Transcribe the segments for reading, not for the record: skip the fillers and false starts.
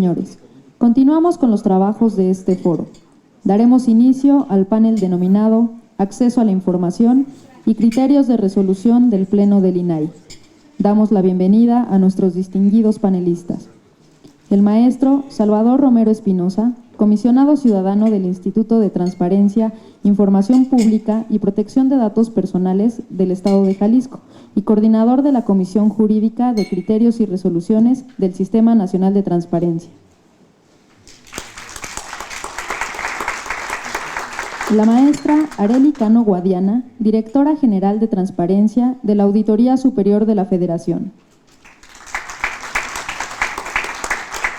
Señores, continuamos con los trabajos de este foro. Daremos inicio al panel denominado Acceso a la Información y Criterios de Resolución del Pleno del INAI. Damos la bienvenida a nuestros distinguidos panelistas. El maestro Salvador Romero Espinosa, comisionado ciudadano del Instituto de Transparencia, Información Pública y Protección de Datos Personales del Estado de Jalisco y coordinador de la Comisión Jurídica de Criterios y Resoluciones del Sistema Nacional de Transparencia. La maestra Arely Cano Guadiana, directora general de Transparencia de la Auditoría Superior de la Federación.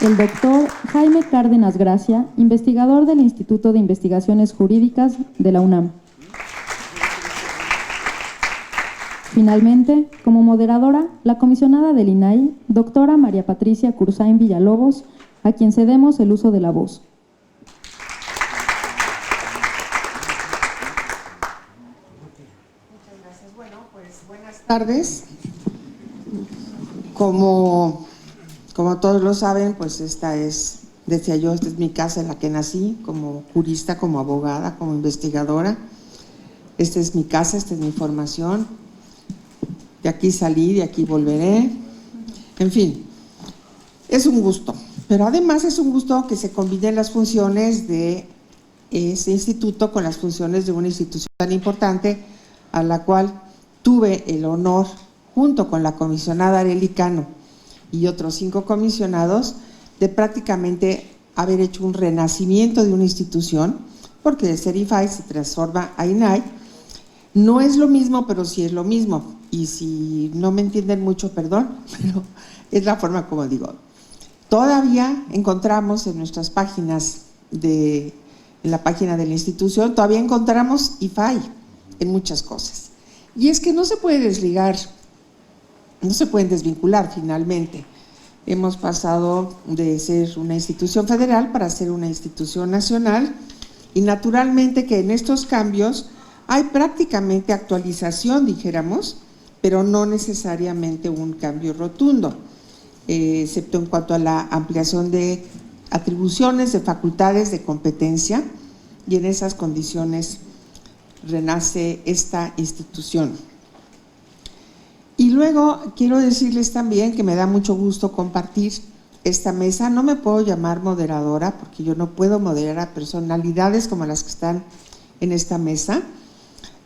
El doctor Jaime Cárdenas Gracia, investigador del Instituto de Investigaciones Jurídicas de la UNAM. Finalmente, como moderadora, la comisionada del INAI, doctora María Patricia Cursain Villalobos, a quien cedemos el uso de la voz. Muchas gracias. Bueno, pues buenas tardes. Como todos lo saben, pues decía yo, esta es mi casa en la que nací, como jurista, como abogada, como investigadora. Esta es mi casa, esta es mi formación. De aquí salí, de aquí volveré. En fin, es un gusto. Pero además es un gusto que se combinen las funciones de ese instituto con las funciones de una institución tan importante a la cual tuve el honor, junto con la comisionada Arely Cano y otros 5 comisionados, de prácticamente haber hecho un renacimiento de una institución, porque de ser IFAI se transforma a INAI. No es lo mismo, pero sí es lo mismo. Y si no me entienden mucho, perdón, pero es la forma como digo. Todavía encontramos en nuestras páginas, en la página de la institución, todavía encontramos IFAI en muchas cosas. Y es que no se puede desligar, no se pueden desvincular finalmente. Hemos pasado de ser una institución federal para ser una institución nacional y naturalmente que en estos cambios hay prácticamente actualización, dijéramos, pero no necesariamente un cambio rotundo, excepto en cuanto a la ampliación de atribuciones, de facultades, de competencia, y en esas condiciones renace esta institución. Y luego quiero decirles también que me da mucho gusto compartir esta mesa. No me puedo llamar moderadora porque yo no puedo moderar a personalidades como las que están en esta mesa,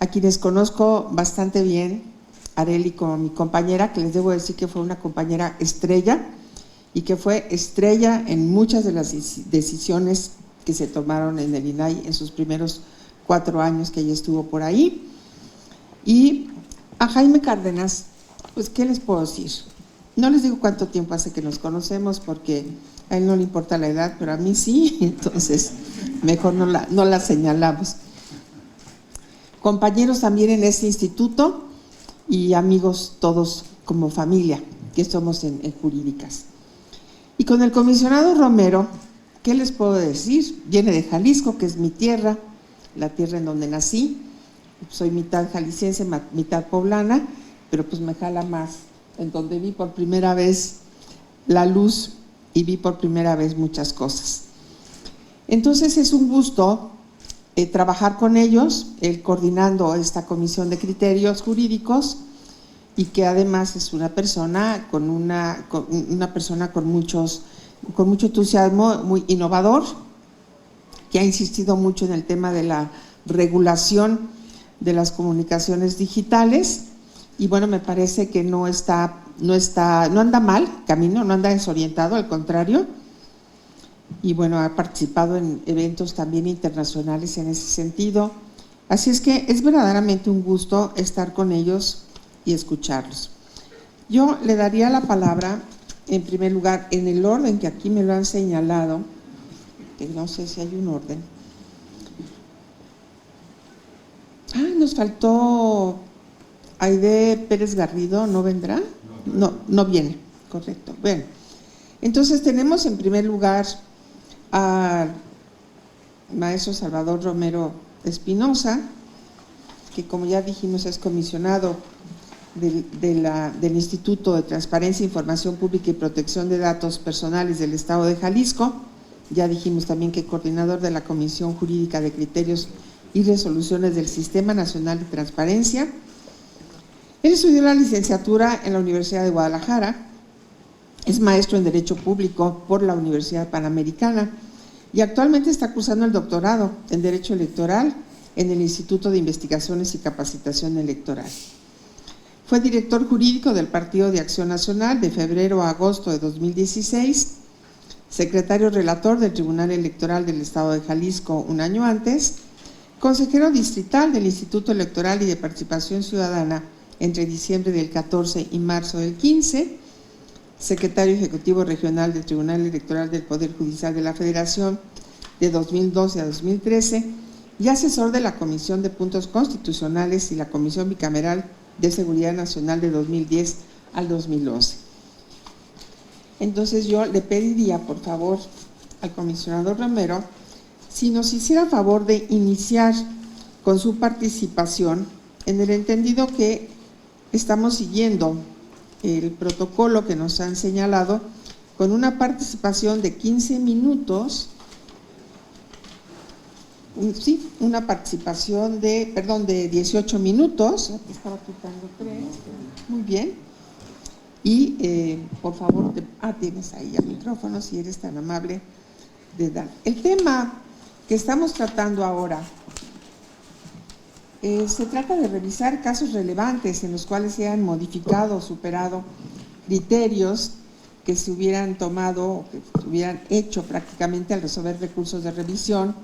a quienes conozco bastante bien, Arely como mi compañera, que les debo decir que fue una compañera estrella y que fue estrella en muchas de las decisiones que se tomaron en el INAI en sus primeros 4 años que ella estuvo por ahí. Y a Jaime Cárdenas, pues ¿qué les puedo decir? No les digo cuánto tiempo hace que nos conocemos porque a él no le importa la edad, pero a mí sí, entonces mejor no la señalamos. Compañeros también en este instituto y amigos todos como familia que somos en Jurídicas. Y con el comisionado Romero, ¿qué les puedo decir? Viene de Jalisco, que es mi tierra, la tierra en donde nací. Soy mitad jalisciense, mitad poblana, pero pues me jala más, en donde vi por primera vez la luz y vi por primera vez muchas cosas. Entonces es un gusto trabajar con ellos, él coordinando esta comisión de criterios jurídicos y que además es una persona con mucho entusiasmo, muy innovador, que ha insistido mucho en el tema de la regulación de las comunicaciones digitales. Y bueno, me parece que no anda mal camino, no anda desorientado, al contrario. Y bueno, ha participado en eventos también internacionales en ese sentido. Así es que es verdaderamente un gusto estar con ellos y escucharlos. Yo le daría la palabra, en primer lugar, en el orden que aquí me lo han señalado, que no sé si hay un orden. Nos faltó Aide Pérez Garrido, ¿no vendrá? No viene, correcto. Bueno, entonces tenemos en primer lugar al maestro Salvador Romero Espinosa, que como ya dijimos es comisionado del Instituto de Transparencia, Información Pública y Protección de Datos Personales del Estado de Jalisco. Ya dijimos también que coordinador de la Comisión Jurídica de Criterios y Resoluciones del Sistema Nacional de Transparencia. Él estudió la licenciatura en la Universidad de Guadalajara, es maestro en Derecho Público por la Universidad Panamericana y actualmente está cursando el doctorado en Derecho Electoral en el Instituto de Investigaciones y Capacitación Electoral. Fue director jurídico del Partido de Acción Nacional de febrero a agosto de 2016, secretario relator del Tribunal Electoral del Estado de Jalisco un año antes, consejero distrital del Instituto Electoral y de Participación Ciudadana entre diciembre del 14 y marzo del 15, secretario ejecutivo regional del Tribunal Electoral del Poder Judicial de la Federación de 2012 a 2013 y asesor de la Comisión de Puntos Constitucionales y la Comisión Bicameral de Seguridad Nacional de 2010 al 2011. Entonces yo le pediría, por favor, al comisionado Romero, si nos hiciera favor de iniciar con su participación, en el entendido que estamos siguiendo el protocolo que nos han señalado, con una participación de 15 minutos, sí, una participación de 18 minutos, aquí estaba quitando 3, muy bien, y por favor, tienes ahí el micrófono, si eres tan amable de dar. El tema que estamos tratando ahora se trata de revisar casos relevantes en los cuales se han modificado o superado criterios que se hubieran tomado o que se hubieran hecho prácticamente al resolver recursos de revisión.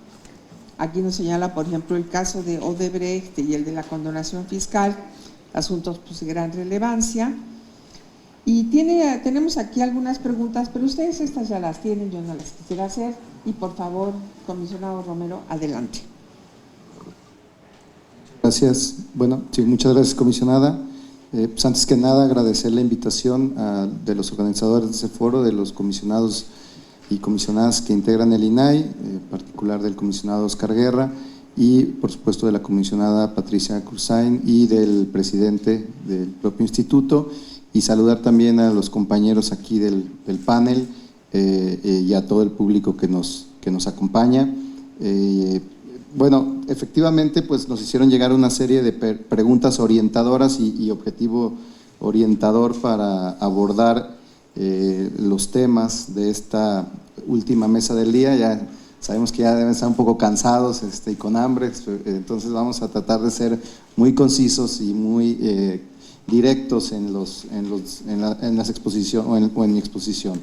Aquí nos señala, por ejemplo, el caso de Odebrecht y el de la condonación fiscal, asuntos pues, de gran relevancia. Y tenemos aquí algunas preguntas, pero ustedes estas ya las tienen, yo no las quisiera hacer. Y por favor, comisionado Romero, adelante. Gracias. Bueno, sí, muchas gracias, comisionada. Pues antes que nada, agradecer la invitación de los organizadores de ese foro, de los comisionados y comisionadas que integran el INAI, en particular del comisionado Oscar Guerra y, por supuesto, de la comisionada Patricia Cursain y del presidente del propio instituto, y saludar también a los compañeros aquí del panel y a todo el público que nos acompaña. Bueno, efectivamente, pues nos hicieron llegar una serie de preguntas orientadoras y objetivo orientador para abordar los temas de esta última mesa del día. Ya sabemos que ya deben estar un poco cansados y con hambre, entonces vamos a tratar de ser muy concisos y muy directos en las exposiciones o en mi exposición.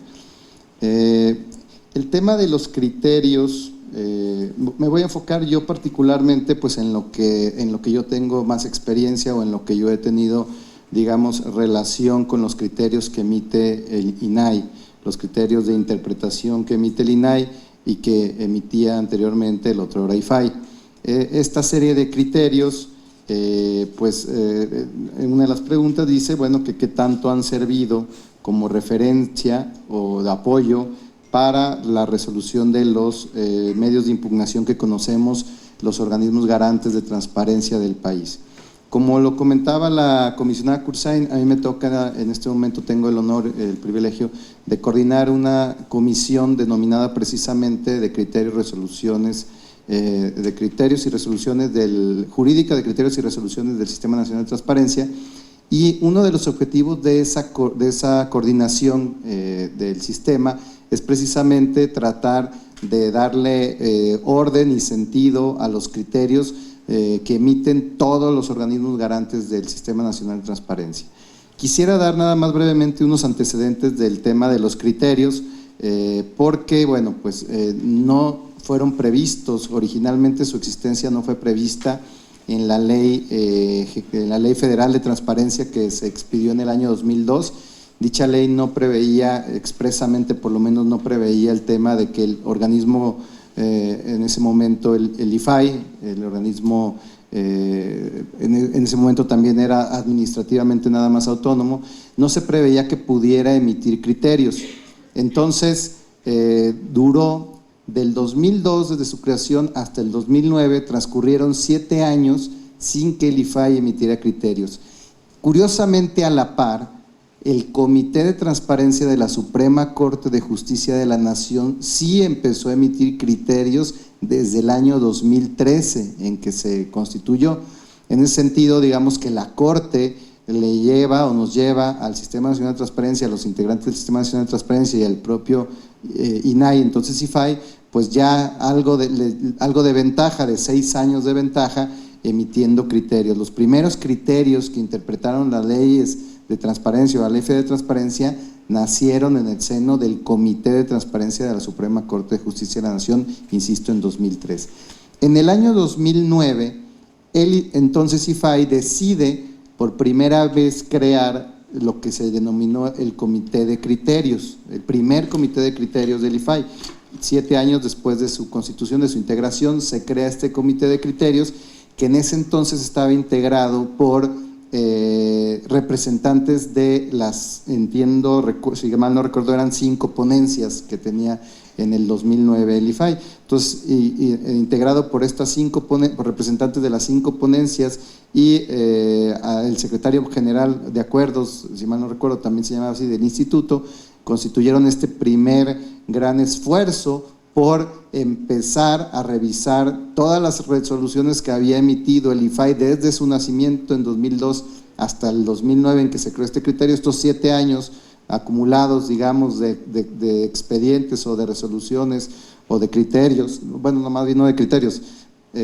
El tema de los criterios, me voy a enfocar yo particularmente pues en lo que yo tengo más experiencia o en lo que yo he tenido, digamos, relación con los criterios que emite el INAI, los criterios de interpretación que emite el INAI y que emitía anteriormente el otrora IFAI. Esta serie de criterios, en una de las preguntas dice, bueno, que qué tanto han servido como referencia o de apoyo para la resolución de los medios de impugnación que conocemos, los organismos garantes de transparencia del país. Como lo comentaba la comisionada Cursain, a mí me toca, en este momento tengo el honor, el privilegio de coordinar una comisión denominada precisamente de criterios y resoluciones jurídica de criterios y resoluciones del Sistema Nacional de Transparencia, y uno de los objetivos de esa coordinación del sistema es precisamente tratar de darle orden y sentido a los criterios que emiten todos los organismos garantes del Sistema Nacional de Transparencia. Quisiera dar nada más brevemente unos antecedentes del tema de los criterios, porque, bueno, pues no fueron previstos, originalmente su existencia no fue prevista en la Ley Federal de Transparencia que se expidió en el año 2002. Dicha ley no preveía expresamente, por lo menos no preveía el tema de que el organismo, en ese momento el IFAI, el organismo en ese momento también era administrativamente nada más autónomo, no se preveía que pudiera emitir criterios. Entonces, duró del 2002, desde su creación, hasta el 2009, transcurrieron 7 años sin que el IFAI emitiera criterios. Curiosamente, a la par, el Comité de Transparencia de la Suprema Corte de Justicia de la Nación sí empezó a emitir criterios desde el año 2013 en que se constituyó. En ese sentido, digamos que la Corte le lleva o nos lleva al Sistema Nacional de Transparencia, a los integrantes del Sistema Nacional de Transparencia y al propio INAI, entonces IFAI, pues ya algo de ventaja, de 6 años de ventaja, emitiendo criterios. Los primeros criterios que interpretaron las leyes de transparencia o la ley federal de transparencia nacieron en el seno del Comité de Transparencia de la Suprema Corte de Justicia de la Nación, insisto, en 2003. En el año 2009, entonces IFAI decide por primera vez crear lo que se denominó el Comité de Criterios, el primer Comité de Criterios del IFAI. 7 años después de su constitución, de su integración, se crea este Comité de Criterios, que en ese entonces estaba integrado por representantes de las, entiendo, si mal no recuerdo, eran 5 ponencias que tenía en el 2009 el IFAI. Entonces, integrado por estas 5 por representantes de las 5 ponencias y el secretario general de acuerdos, si mal no recuerdo, también se llamaba así, del instituto, constituyeron este primer gran esfuerzo por empezar a revisar todas las resoluciones que había emitido el IFAI desde su nacimiento en 2002 hasta el 2009 en que se creó este criterio, estos 7 años acumulados, digamos, de expedientes o de resoluciones o de criterios, bueno, no más bien no de criterios,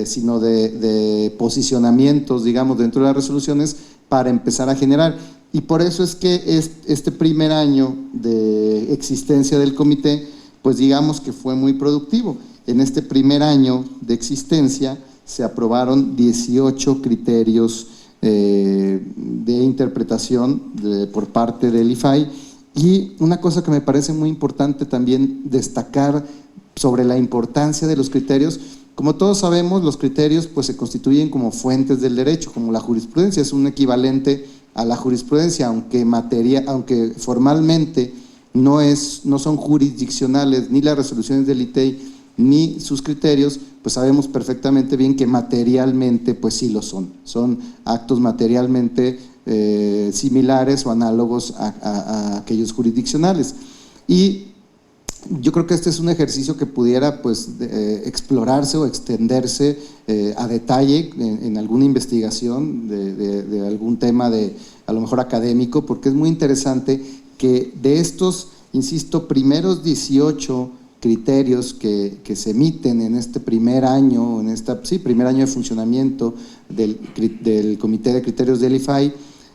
sino de posicionamientos, digamos, dentro de las resoluciones para empezar a generar. Y por eso es que este primer año de existencia del comité, pues digamos que fue muy productivo. En este primer año de existencia se aprobaron 18 criterios de interpretación por parte del IFAI. Y una cosa que me parece muy importante también destacar sobre la importancia de los criterios, como todos sabemos, los criterios pues se constituyen como fuentes del derecho, como la jurisprudencia es un equivalente a la jurisprudencia, aunque formalmente no son jurisdiccionales ni las resoluciones del ITEI ni sus criterios, pues sabemos perfectamente bien que materialmente pues sí lo son actos materialmente similares o análogos a aquellos jurisdiccionales. Y yo creo que este es un ejercicio que pudiera pues explorarse o extenderse a detalle en alguna investigación de algún tema a lo mejor académico, porque es muy interesante que de estos, insisto, primeros 18 criterios que se emiten en este primer año, primer año de funcionamiento del Comité de Criterios del IFAI,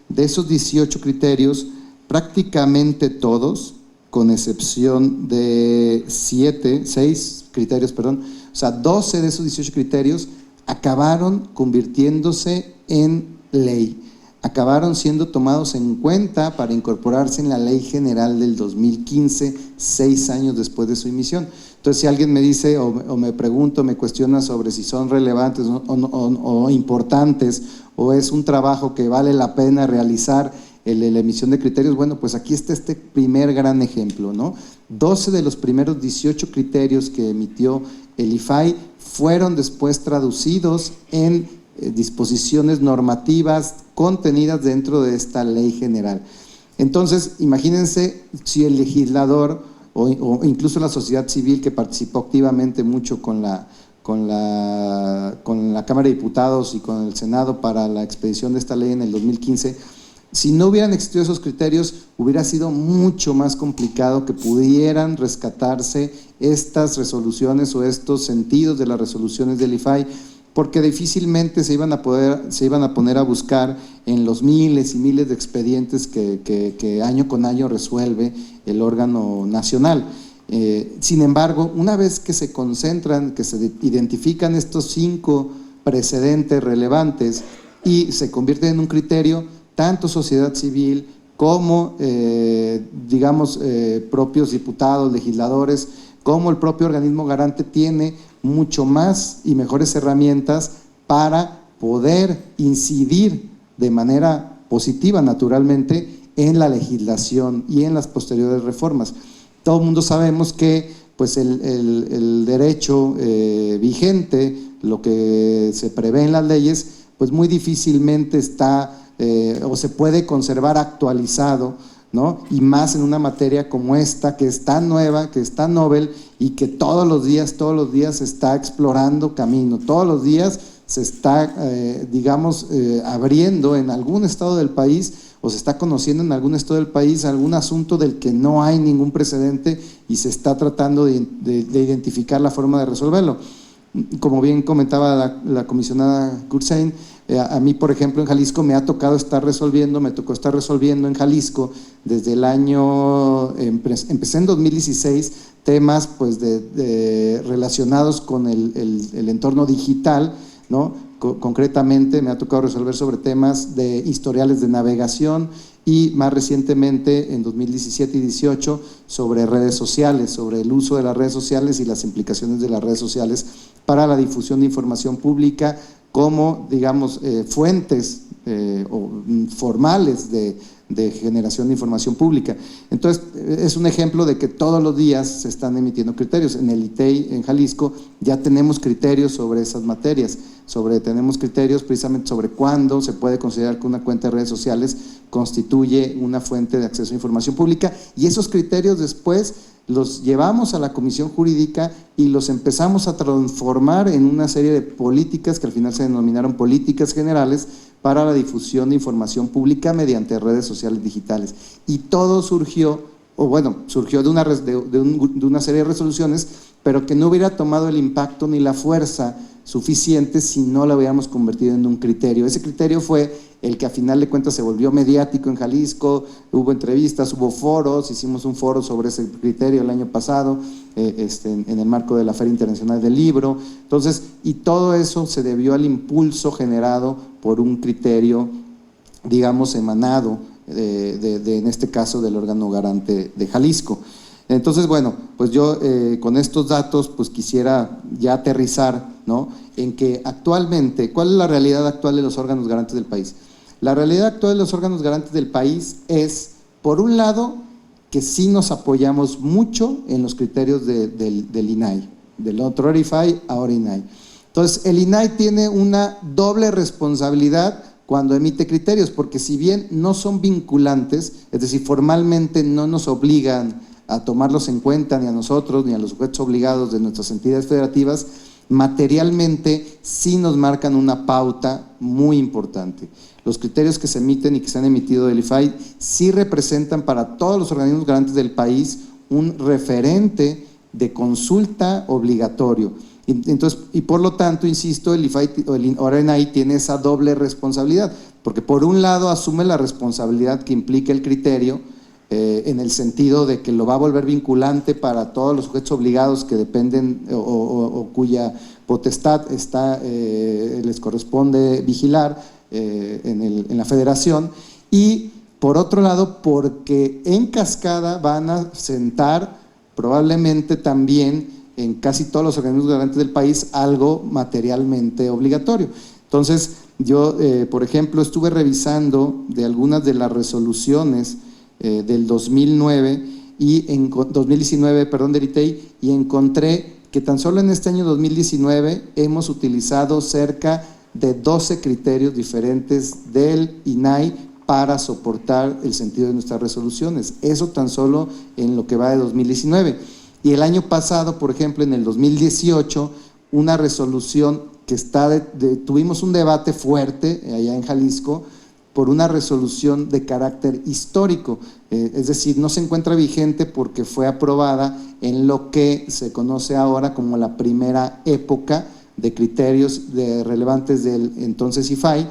de esos 18 criterios, prácticamente todos, con excepción de 6 criterios, o sea, 12 de esos 18 criterios acabaron convirtiéndose en ley, acabaron siendo tomados en cuenta para incorporarse en la Ley General del 2015, 6 años después de su emisión. Entonces, si alguien me dice o me pregunta o me cuestiona sobre si son relevantes o importantes, o es un trabajo que vale la pena realizar la emisión de criterios, bueno, pues aquí está este primer gran ejemplo, ¿no? 12 de los primeros 18 criterios que emitió el IFAI fueron después traducidos en disposiciones normativas contenidas dentro de esta ley general. Entonces, imagínense si el legislador o incluso la sociedad civil que participó activamente mucho con la Cámara de Diputados y con el Senado para la expedición de esta ley en el 2015, si no hubieran existido esos criterios, hubiera sido mucho más complicado que pudieran rescatarse estas resoluciones o estos sentidos de las resoluciones del IFAI, porque difícilmente se iban a poner a buscar en los miles y miles de expedientes que año con año resuelve el órgano nacional. Sin embargo, una vez que se concentran, que se identifican estos 5 precedentes relevantes y se convierten en un criterio, tanto sociedad civil como, propios diputados, legisladores, como el propio organismo garante tiene mucho más y mejores herramientas para poder incidir de manera positiva, naturalmente, en la legislación y en las posteriores reformas. Todo el mundo sabemos que pues el derecho vigente, lo que se prevé en las leyes, pues muy difícilmente está o se puede conservar actualizado, ¿no? Y más en una materia como esta, que es tan nueva, que es tan novel y que todos los días se está explorando camino, todos los días se está, abriendo en algún estado del país, o se está conociendo en algún estado del país algún asunto del que no hay ningún precedente y se está tratando de identificar la forma de resolverlo. Como bien comentaba la comisionada Kursein, a mí, por ejemplo, en Jalisco me tocó estar resolviendo en Jalisco desde el año, empecé en 2016, temas pues relacionados con el entorno digital, ¿no? Concretamente me ha tocado resolver sobre temas de historiales de navegación y más recientemente en 2017 y 18 sobre redes sociales, sobre el uso de las redes sociales y las implicaciones de las redes sociales para la difusión de información pública como, digamos, fuentes formales de generación de información pública. Entonces, es un ejemplo de que todos los días se están emitiendo criterios. En el ITEI, en Jalisco, ya tenemos criterios sobre esas materias, tenemos criterios precisamente sobre cuándo se puede considerar que una cuenta de redes sociales constituye una fuente de acceso a información pública, y esos criterios después los llevamos a la Comisión Jurídica y los empezamos a transformar en una serie de políticas que al final se denominaron políticas generales para la difusión de información pública mediante redes sociales digitales. Y todo surgió de una serie de resoluciones, pero que no hubiera tomado el impacto ni la fuerza suficiente si no la hubiéramos convertido en un criterio. Ese criterio fue el que a final de cuentas se volvió mediático en Jalisco, hubo entrevistas, hubo foros, hicimos un foro sobre ese criterio el año pasado, en el marco de la Feria Internacional del Libro. Entonces, y todo eso se debió al impulso generado por un criterio, digamos, emanado en este caso del órgano garante de Jalisco. Entonces, bueno, pues yo con estos datos pues quisiera ya aterrizar, ¿no?, en que actualmente, ¿cuál es la realidad actual de los órganos garantes del país? La realidad actual de los órganos garantes del país es, por un lado, que sí nos apoyamos mucho en los criterios del INAI, del otro IFAI, ahora INAI. Entonces, el INAI tiene una doble responsabilidad cuando emite criterios, porque si bien no son vinculantes, es decir, formalmente no nos obligan a tomarlos en cuenta ni a nosotros ni a los sujetos obligados de nuestras entidades federativas, materialmente sí nos marcan una pauta muy importante. Los criterios que se emiten y que se han emitido del IFAI sí representan para todos los organismos garantes del país un referente de consulta obligatorio. Entonces, y por lo tanto, insisto, el IFAI, ahora INAI tiene esa doble responsabilidad, porque por un lado asume la responsabilidad que implica el criterio, en el sentido de que lo va a volver vinculante para todos los sujetos obligados que dependen o cuya potestad les corresponde vigilar en la federación, y por otro lado porque en cascada van a sentar probablemente también en casi todos los organismos garantes del país algo materialmente obligatorio. Entonces yo, por ejemplo, estuve revisando de algunas de las resoluciones del 2019 del ITEI, y encontré que tan solo en este año 2019 hemos utilizado cerca de 12 criterios diferentes del INAI para soportar el sentido de nuestras resoluciones. Eso tan solo en lo que va de 2019. Y el año pasado, por ejemplo, en el 2018, una resolución que tuvimos un debate fuerte allá en Jalisco por una resolución de carácter histórico, es decir, no se encuentra vigente porque fue aprobada en lo que se conoce ahora como la primera época de criterios relevantes del entonces IFAI,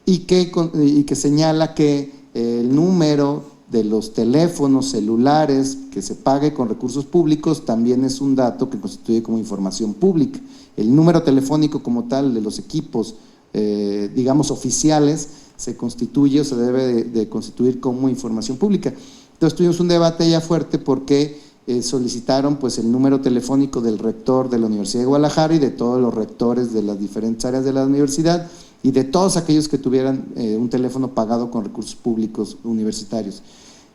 y que señala que el número de los teléfonos celulares que se pague con recursos públicos también es un dato que constituye como información pública. El número telefónico como tal de los equipos, digamos, oficiales, se constituye o se debe de constituir como información pública. Entonces tuvimos un debate ya fuerte porque solicitaron pues el número telefónico del rector de la Universidad de Guadalajara y de todos los rectores de las diferentes áreas de la universidad y de todos aquellos que tuvieran un teléfono pagado con recursos públicos universitarios.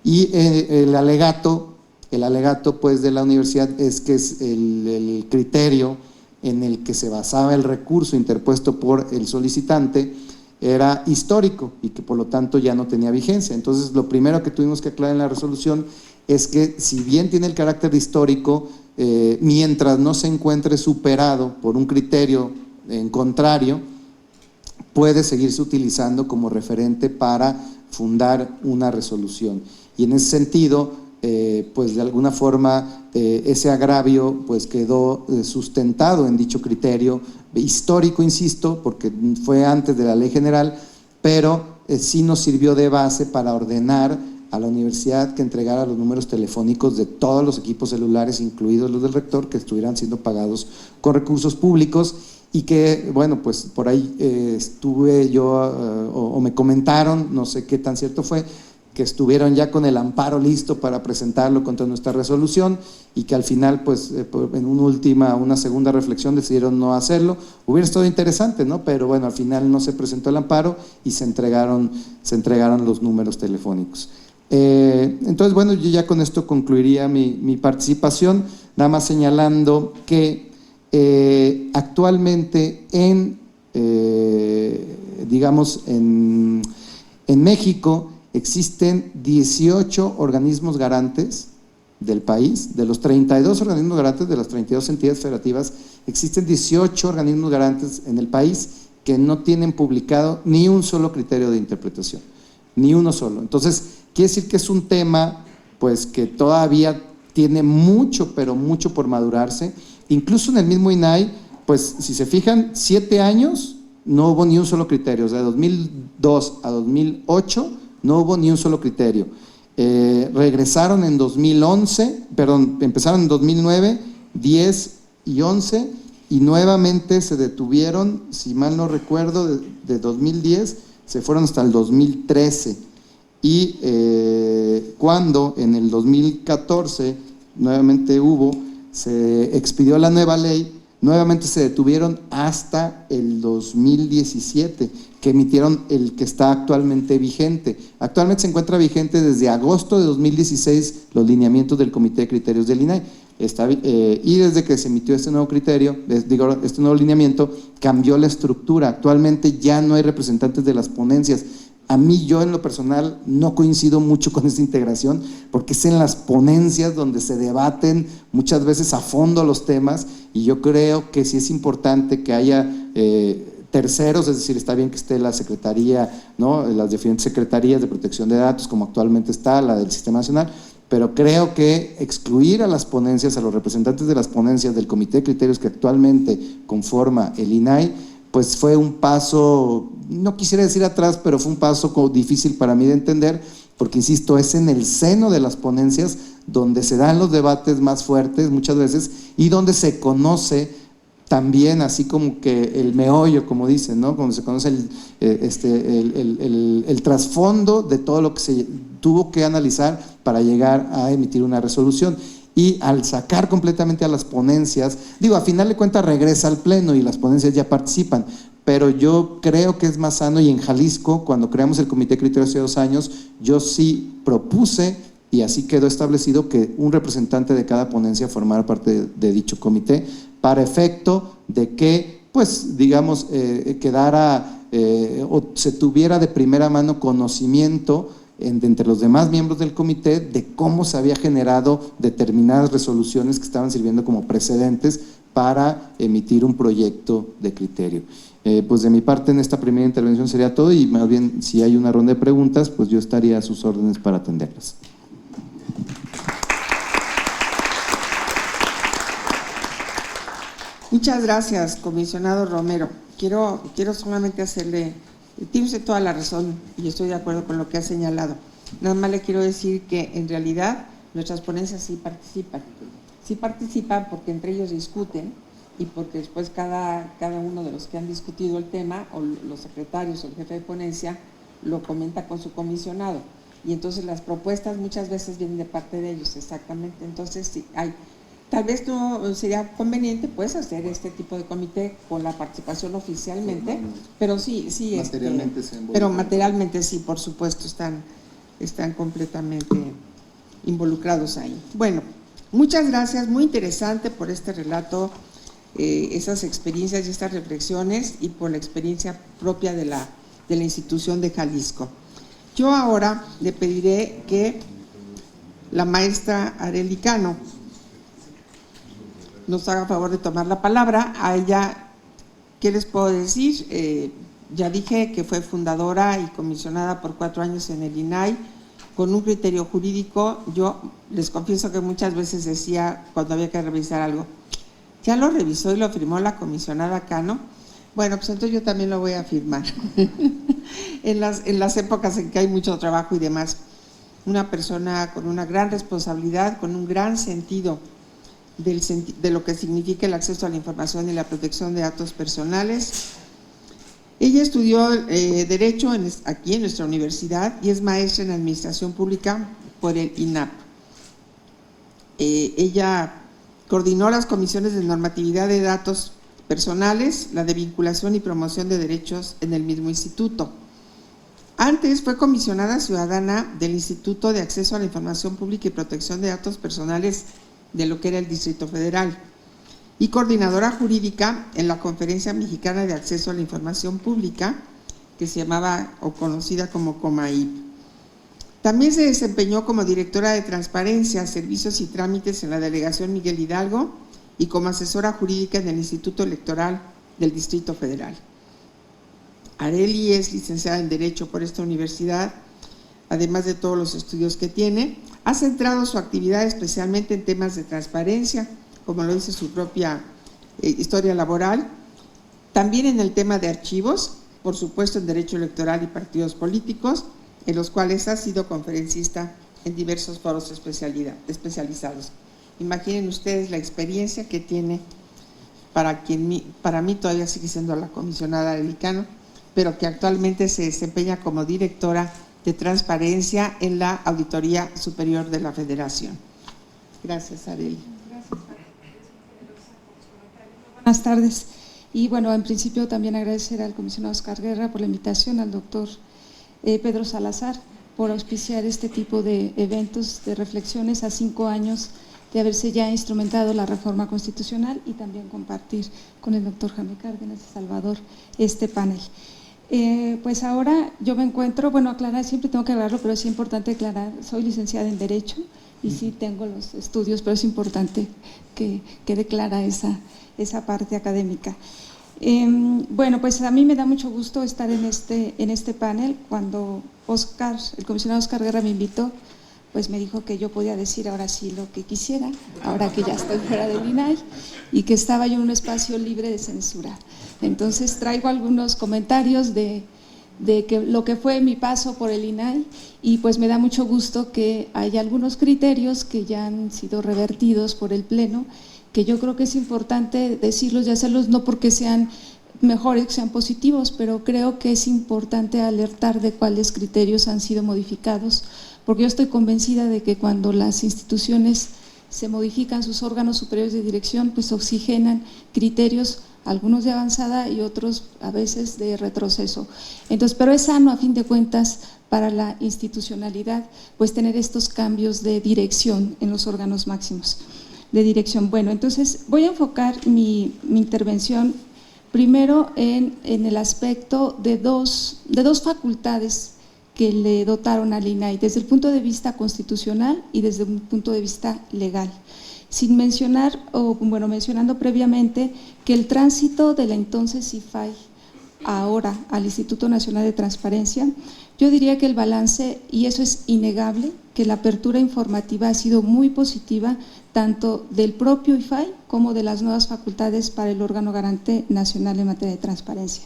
Y el alegato pues de la universidad es que es el criterio en el que se basaba el recurso interpuesto por el solicitante, era histórico y que por lo tanto ya no tenía vigencia. Entonces, lo primero que tuvimos que aclarar en la resolución es que si bien tiene el carácter histórico, mientras no se encuentre superado por un criterio en contrario, puede seguirse utilizando como referente para fundar una resolución. Y en ese sentido, pues de alguna forma ese agravio pues quedó sustentado en dicho criterio histórico, insisto, porque fue antes de la ley general, pero sí nos sirvió de base para ordenar a la universidad que entregara los números telefónicos de todos los equipos celulares, incluidos los del rector, que estuvieran siendo pagados con recursos públicos. Y que, bueno, pues por ahí estuve yo, o me comentaron, no sé qué tan cierto fue, que estuvieron ya con el amparo listo para presentarlo contra nuestra resolución y que al final, pues en una segunda reflexión decidieron no hacerlo. Hubiera estado interesante, ¿no? Pero bueno, al final no se presentó el amparo y se entregaron los números telefónicos. Entonces, bueno, yo ya con esto concluiría mi participación, nada más señalando que actualmente digamos en México existen 18 organismos garantes del país. De los 32 organismos garantes de las 32 entidades federativas, existen 18 organismos garantes en el país que no tienen publicado ni un solo criterio de interpretación, ni uno solo. Entonces, quiere decir que es un tema pues que todavía tiene mucho, pero mucho por madurarse. Incluso en el mismo INAI, pues si se fijan, 7 años no hubo ni un solo criterio. O sea, de 2002 a 2008 no hubo ni un solo criterio. Regresaron en 2011, perdón, empezaron en 2009, 10 y 11 y nuevamente se detuvieron, si mal no recuerdo, de 2010 se fueron hasta el 2013 y cuando en el 2014 nuevamente se expidió la nueva ley, nuevamente se detuvieron hasta el 2017, que emitieron el que está actualmente vigente. Actualmente se encuentra vigente desde agosto de 2016 los lineamientos del Comité de Criterios del INAI. Y desde que se emitió este nuevo criterio, este nuevo lineamiento, cambió la estructura. Actualmente ya no hay representantes de las ponencias. A mí, yo en lo personal no coincido mucho con esta integración, porque es en las ponencias donde se debaten muchas veces a fondo los temas, y yo creo que sí es importante que haya terceros, es decir, está bien que esté la Secretaría, ¿no?, las diferentes secretarías de protección de datos, como actualmente está la del Sistema Nacional, pero creo que excluir a las ponencias, a los representantes de las ponencias del Comité de Criterios que actualmente conforma el INAI, pues fue un paso, no quisiera decir atrás, pero fue un paso como difícil para mí de entender, porque insisto, es en el seno de las ponencias donde se dan los debates más fuertes muchas veces y donde se conoce también, así como que el meollo, como dicen, ¿no?, donde se conoce el trasfondo de todo lo que se tuvo que analizar para llegar a emitir una resolución. Y al sacar completamente a las ponencias, digo, a final de cuentas regresa al pleno y las ponencias ya participan, pero yo creo que es más sano, y en Jalisco, cuando creamos el Comité de Criterios hace 2 años, yo sí propuse, y así quedó establecido, que un representante de cada ponencia formara parte de dicho comité, para efecto de que, pues, digamos, quedara o se tuviera de primera mano conocimiento entre los demás miembros del comité de cómo se había generado determinadas resoluciones que estaban sirviendo como precedentes para emitir un proyecto de criterio. Pues de mi parte en esta primera intervención sería todo, y más bien si hay una ronda de preguntas, pues yo estaría a sus órdenes para atenderlas. Muchas gracias, comisionado Romero. Quiero solamente hacerle, tiene usted toda la razón y estoy de acuerdo con lo que ha señalado. Nada más le quiero decir que en realidad nuestras ponencias sí participan porque entre ellos discuten y porque después cada uno de los que han discutido el tema, o los secretarios o el jefe de ponencia, lo comenta con su comisionado. Y entonces las propuestas muchas veces vienen de parte de ellos, exactamente. Entonces sí, tal vez no sería conveniente pues hacer este tipo de comité con la participación oficialmente, pero sí materialmente pero materialmente sí, por supuesto, están completamente involucrados ahí. Bueno, muchas gracias, muy interesante por este relato, esas experiencias y estas reflexiones, y por la experiencia propia de de la institución de Jalisco. Yo ahora le pediré que la maestra Arely Cano nos haga favor de tomar la palabra. A ella, ¿qué les puedo decir? Ya dije que fue fundadora y comisionada por 4 años en el INAI con un criterio jurídico. Yo les confieso que muchas veces decía, cuando había que revisar algo, ya lo revisó y lo firmó la comisionada Cano. Bueno, pues entonces yo también lo voy a firmar. en las épocas en que hay mucho trabajo y demás. Una persona con una gran responsabilidad, con un gran sentido de lo que significa el acceso a la información y la protección de datos personales. Ella estudió Derecho aquí en nuestra universidad y es maestra en Administración Pública por el INAP. Ella coordinó las comisiones de normatividad de datos personales, la de vinculación y promoción de derechos en el mismo instituto. Antes fue comisionada ciudadana del Instituto de Acceso a la Información Pública y Protección de Datos Personales de lo que era el Distrito Federal y coordinadora jurídica en la Conferencia Mexicana de Acceso a la Información Pública, que se llamaba o conocida como COMAIP. También se desempeñó como directora de Transparencia, Servicios y Trámites en la Delegación Miguel Hidalgo y como asesora jurídica en el Instituto Electoral del Distrito Federal. Arely es licenciada en Derecho por esta universidad, además de todos los estudios que tiene. Ha centrado su actividad especialmente en temas de transparencia, como lo dice su propia historia laboral, también en el tema de archivos, por supuesto en Derecho Electoral y partidos políticos, en los cuales ha sido conferencista en diversos foros especializados. Imaginen ustedes la experiencia que tiene, para mí todavía sigue siendo la comisionada Arely Cano, pero que actualmente se desempeña como directora de Transparencia en la Auditoría Superior de la Federación. Gracias, Arely. Buenas tardes. Y bueno, en principio también agradecer al comisionado Oscar Guerra por la invitación, al doctor Pedro Salazar por auspiciar este tipo de eventos, de reflexiones a 5 años de haberse ya instrumentado la reforma constitucional y también compartir con el doctor Jaime Cárdenas de Salvador este panel. Pues ahora yo me encuentro, bueno, aclarar, siempre tengo que aclararlo, pero es importante aclarar, soy licenciada en Derecho y sí tengo los estudios, pero es importante que quede clara esa parte académica. Bueno, pues a mí me da mucho gusto estar en este panel. Cuando el comisionado Oscar Guerra me invitó, pues me dijo que yo podía decir ahora sí lo que quisiera, ahora que ya estoy fuera del INAI y que estaba yo en un espacio libre de censura. Entonces traigo algunos comentarios de lo que fue mi paso por el INAI y pues me da mucho gusto que hay algunos criterios que ya han sido revertidos por el Pleno, que yo creo que es importante decirlos y hacerlos, no porque sean mejores, que sean positivos, pero creo que es importante alertar de cuáles criterios han sido modificados, porque yo estoy convencida de que cuando las instituciones se modifican sus órganos superiores de dirección, pues oxigenan criterios, algunos de avanzada y otros a veces de retroceso. Entonces, pero es sano a fin de cuentas para la institucionalidad, pues tener estos cambios de dirección en los órganos máximos de dirección. Bueno, entonces voy a enfocar mi intervención primero en el aspecto de dos facultades que le dotaron al INAI, desde el punto de vista constitucional y desde un punto de vista legal. Sin mencionar, mencionando previamente que el tránsito de la entonces IFAI ahora al Instituto Nacional de Transparencia, yo diría que el balance, y eso es innegable, que la apertura informativa ha sido muy positiva, tanto del propio IFAI como de las nuevas facultades para el órgano garante nacional en materia de transparencia.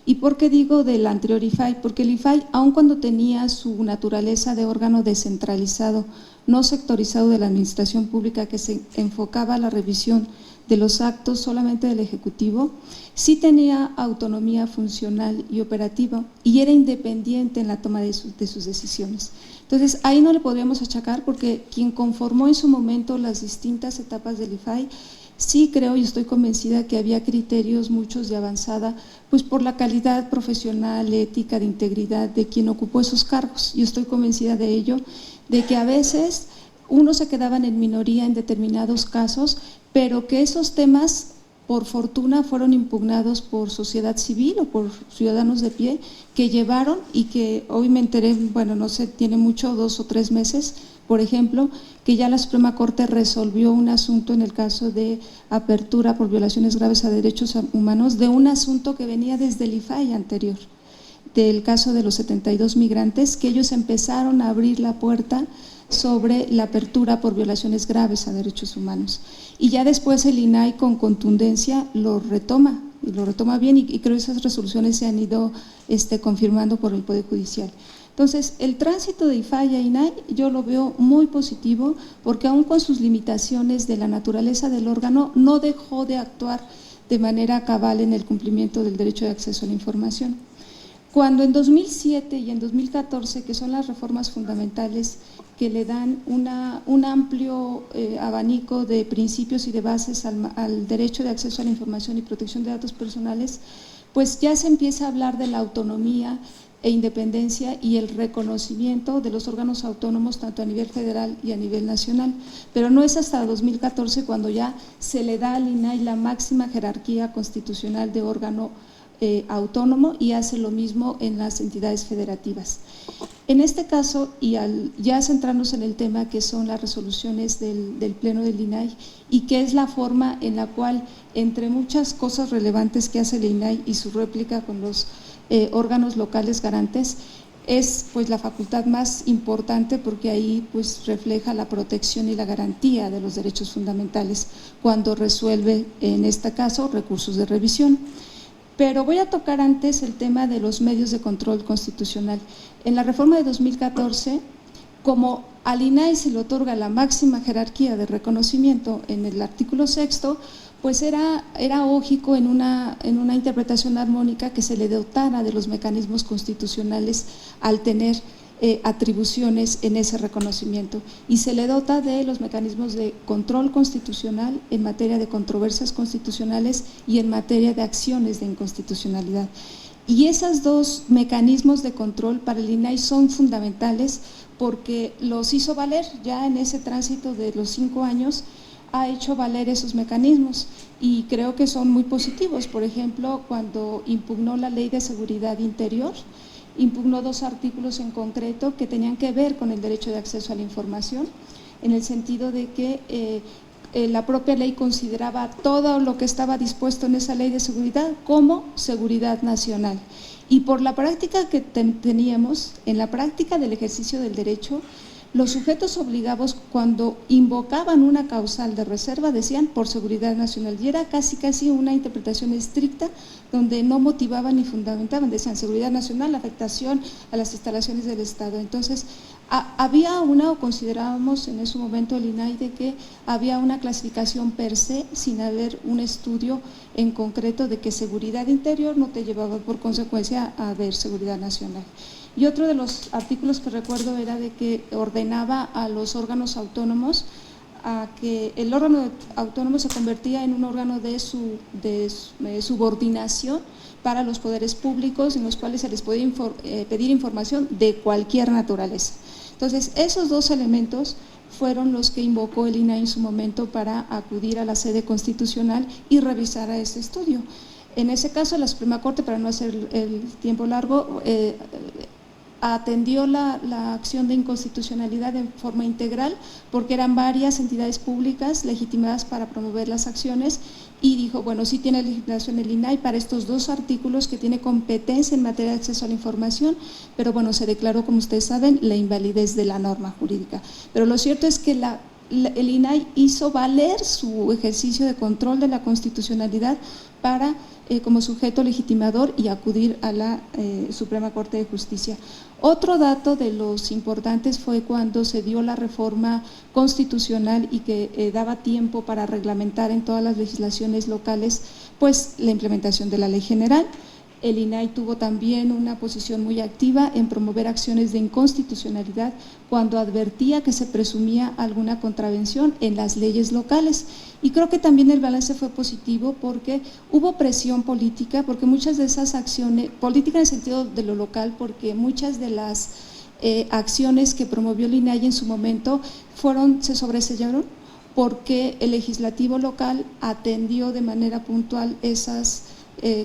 ¿Y por qué digo del anterior IFAI? Porque el IFAI, aun cuando tenía su naturaleza de órgano descentralizado, no sectorizado de la administración pública, que se enfocaba a la revisión de los actos solamente del Ejecutivo, sí tenía autonomía funcional y operativa y era independiente en la toma de sus decisiones. Entonces, ahí no le podríamos achacar, porque quien conformó en su momento las distintas etapas del IFAI, sí creo y estoy convencida que había criterios, muchos de avanzada, pues por la calidad profesional, ética, de integridad de quien ocupó esos cargos. Yo estoy convencida de ello, de que a veces unos se quedaban en minoría en determinados casos, pero que esos temas por fortuna fueron impugnados por sociedad civil o por ciudadanos de pie que llevaron y que hoy me enteré, bueno, no sé, tiene mucho, 2 o 3 meses, por ejemplo, que ya la Suprema Corte resolvió un asunto en el caso de apertura por violaciones graves a derechos humanos de un asunto que venía desde el IFAI anterior, del caso de los 72 migrantes, que ellos empezaron a abrir la puerta sobre la apertura por violaciones graves a derechos humanos. Y ya después el INAI con contundencia lo retoma, y lo retoma bien, y creo que esas resoluciones se han ido confirmando por el Poder Judicial. Entonces, el tránsito de IFAI a INAI yo lo veo muy positivo, porque aún con sus limitaciones de la naturaleza del órgano, no dejó de actuar de manera cabal en el cumplimiento del derecho de acceso a la información. Cuando en 2007 y en 2014, que son las reformas fundamentales que le dan un amplio abanico de principios y de bases al derecho de acceso a la información y protección de datos personales, pues ya se empieza a hablar de la autonomía e independencia y el reconocimiento de los órganos autónomos tanto a nivel federal y a nivel nacional, pero no es hasta 2014 cuando ya se le da al INAI la máxima jerarquía constitucional de órgano autónomo y hace lo mismo en las entidades federativas. En este caso, y ya centrarnos en el tema que son las resoluciones del Pleno del INAI y que es la forma en la cual, entre muchas cosas relevantes que hace el INAI y su réplica con los órganos locales garantes, es pues la facultad más importante porque ahí pues refleja la protección y la garantía de los derechos fundamentales cuando resuelve, en este caso, recursos de revisión. Pero voy a tocar antes el tema de los medios de control constitucional. En la reforma de 2014, como al INAI se le otorga la máxima jerarquía de reconocimiento en el artículo 6º, pues era lógico en una interpretación armónica que se le dotara de los mecanismos constitucionales al tener atribuciones en ese reconocimiento, y se le dota de los mecanismos de control constitucional en materia de controversias constitucionales y en materia de acciones de inconstitucionalidad. Y esos dos mecanismos de control para el INAI son fundamentales porque los hizo valer ya en ese tránsito de los 5 años, ha hecho valer esos mecanismos y creo que son muy positivos. Por ejemplo, cuando impugnó la Ley de Seguridad Interior, impugnó 2 artículos en concreto que tenían que ver con el derecho de acceso a la información, en el sentido de que la propia ley consideraba todo lo que estaba dispuesto en esa ley de seguridad como seguridad nacional. Y por la práctica que teníamos, en la práctica del ejercicio del derecho, los sujetos obligados cuando invocaban una causal de reserva decían por seguridad nacional y era casi una interpretación estricta donde no motivaban ni fundamentaban, decían seguridad nacional, afectación a las instalaciones del Estado. Entonces había o considerábamos en ese momento el INAI de que había una clasificación per se sin haber un estudio en concreto de que seguridad interior no te llevaba por consecuencia a ver seguridad nacional. Y otro de los artículos que recuerdo era de que ordenaba a los órganos autónomos a que el órgano autónomo se convertía en un órgano de subordinación para los poderes públicos en los cuales se les podía pedir información de cualquier naturaleza. Entonces, esos 2 elementos fueron los que invocó el INAI en su momento para acudir a la sede constitucional y revisar a este estudio. En ese caso, la Suprema Corte, para no hacer el tiempo largo, atendió la acción de inconstitucionalidad de forma integral porque eran varias entidades públicas legitimadas para promover las acciones y dijo, bueno, sí tiene legitimación el INAI para estos 2 artículos que tiene competencia en materia de acceso a la información, pero bueno, se declaró, como ustedes saben, la invalidez de la norma jurídica. Pero lo cierto es que el INAI hizo valer su ejercicio de control de la constitucionalidad para como sujeto legitimador y acudir a la Suprema Corte de Justicia. Otro dato de los importantes fue cuando se dio la reforma constitucional y que daba tiempo para reglamentar en todas las legislaciones locales pues la implementación de la ley general. El INAI tuvo también una posición muy activa en promover acciones de inconstitucionalidad cuando advertía que se presumía alguna contravención en las leyes locales. Y creo que también el balance fue positivo porque hubo presión política, porque muchas de esas acciones, política en el sentido de lo local, porque muchas de las acciones que promovió el INAI en su momento se sobreseyeron porque el legislativo local atendió de manera puntual esas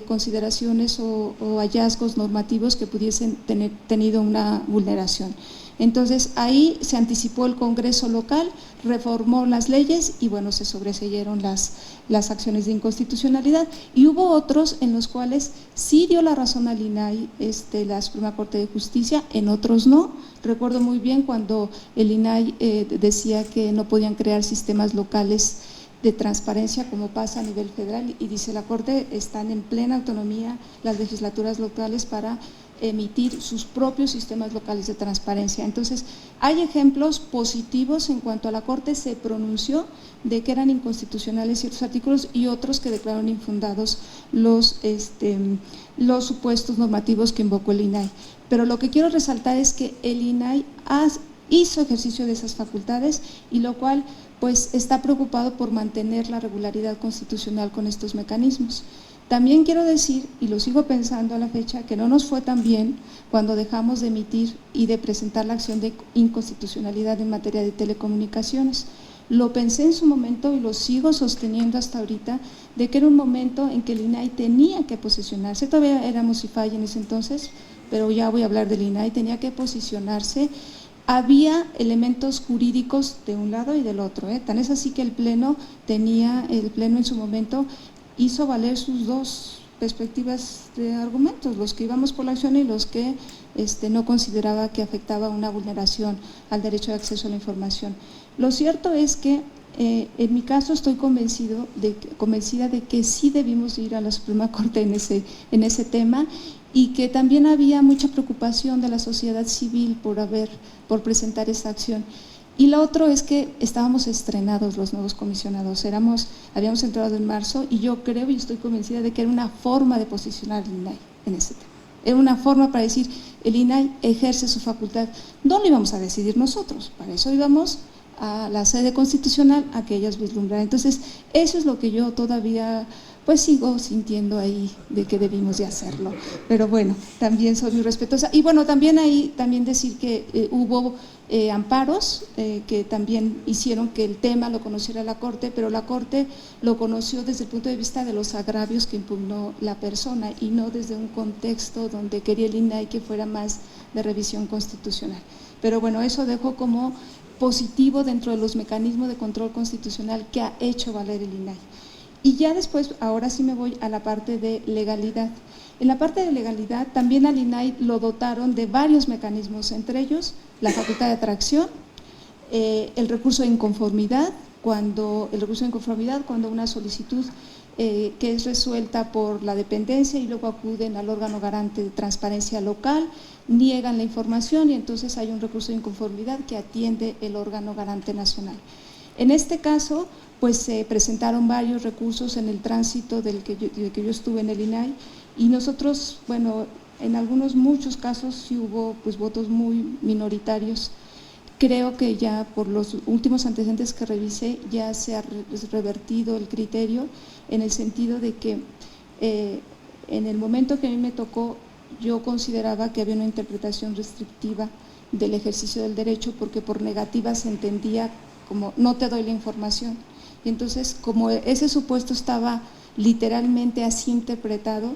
consideraciones o hallazgos normativos que pudiesen tener tenido una vulneración. Entonces ahí se anticipó el Congreso local, reformó las leyes y bueno, se sobreseyeron las acciones de inconstitucionalidad, y hubo otros en los cuales sí dio la razón al INAI la Suprema Corte de Justicia, en otros no. Recuerdo muy bien cuando el INAI decía que no podían crear sistemas locales de transparencia como pasa a nivel federal, y dice la Corte, están en plena autonomía las legislaturas locales para emitir sus propios sistemas locales de transparencia. Entonces, hay ejemplos positivos en cuanto a la Corte se pronunció de que eran inconstitucionales ciertos artículos y otros que declararon infundados los supuestos normativos que invocó el INAI. Pero lo que quiero resaltar es que el INAI hizo ejercicio de esas facultades, y lo cual pues está preocupado por mantener la regularidad constitucional con estos mecanismos. También quiero decir, y lo sigo pensando a la fecha, que no nos fue tan bien cuando dejamos de emitir y de presentar la acción de inconstitucionalidad en materia de telecomunicaciones. Lo pensé en su momento y lo sigo sosteniendo hasta ahorita, de que era un momento en que el INAI tenía que posicionarse, todavía éramos IFAI en ese entonces, pero ya voy a hablar del INAI, tenía que posicionarse. Había elementos jurídicos de un lado y del otro, tan es así que el Pleno en su momento hizo valer sus dos perspectivas de argumentos, los que íbamos por la acción y los que no consideraba que afectaba una vulneración al derecho de acceso a la información. Lo cierto es que en mi caso estoy convencida de que sí debimos ir a la Suprema Corte en ese tema, y que también había mucha preocupación de la sociedad civil por presentar esta acción. Y lo otro es que estábamos estrenados los nuevos comisionados, habíamos entrado en marzo, y yo creo y estoy convencida de que era una forma de posicionar al INAI en ese tema. Era una forma para decir, el INAI ejerce su facultad, no lo íbamos a decidir nosotros, para eso íbamos a la sede constitucional a que ellas vislumbraran. Entonces, eso es lo que yo todavía pues sigo sintiendo ahí de que debimos de hacerlo, pero bueno, también soy muy respetuosa. Y bueno, también decir que hubo amparos que también hicieron que el tema lo conociera la Corte, pero la Corte lo conoció desde el punto de vista de los agravios que impugnó la persona y no desde un contexto donde quería el INAI que fuera más de revisión constitucional. Pero bueno, eso dejo como positivo dentro de los mecanismos de control constitucional que ha hecho valer el INAI. Y ya después, ahora sí me voy a la parte de legalidad. En la parte de legalidad también al INAI lo dotaron de varios mecanismos, entre ellos la facultad de atracción, el recurso de inconformidad, cuando una solicitud que es resuelta por la dependencia y luego acuden al órgano garante de transparencia local, niegan la información y entonces hay un recurso de inconformidad que atiende el órgano garante nacional. En este caso, pues se presentaron varios recursos en el tránsito del que yo estuve en el INAI, y nosotros, bueno, en muchos casos sí hubo pues votos muy minoritarios. Creo que ya por los últimos antecedentes que revisé ya se ha revertido el criterio, en el sentido de que en el momento que a mí me tocó, yo consideraba que había una interpretación restrictiva del ejercicio del derecho, porque por negativa se entendía como no te doy la información. Y entonces, como ese supuesto estaba literalmente así interpretado,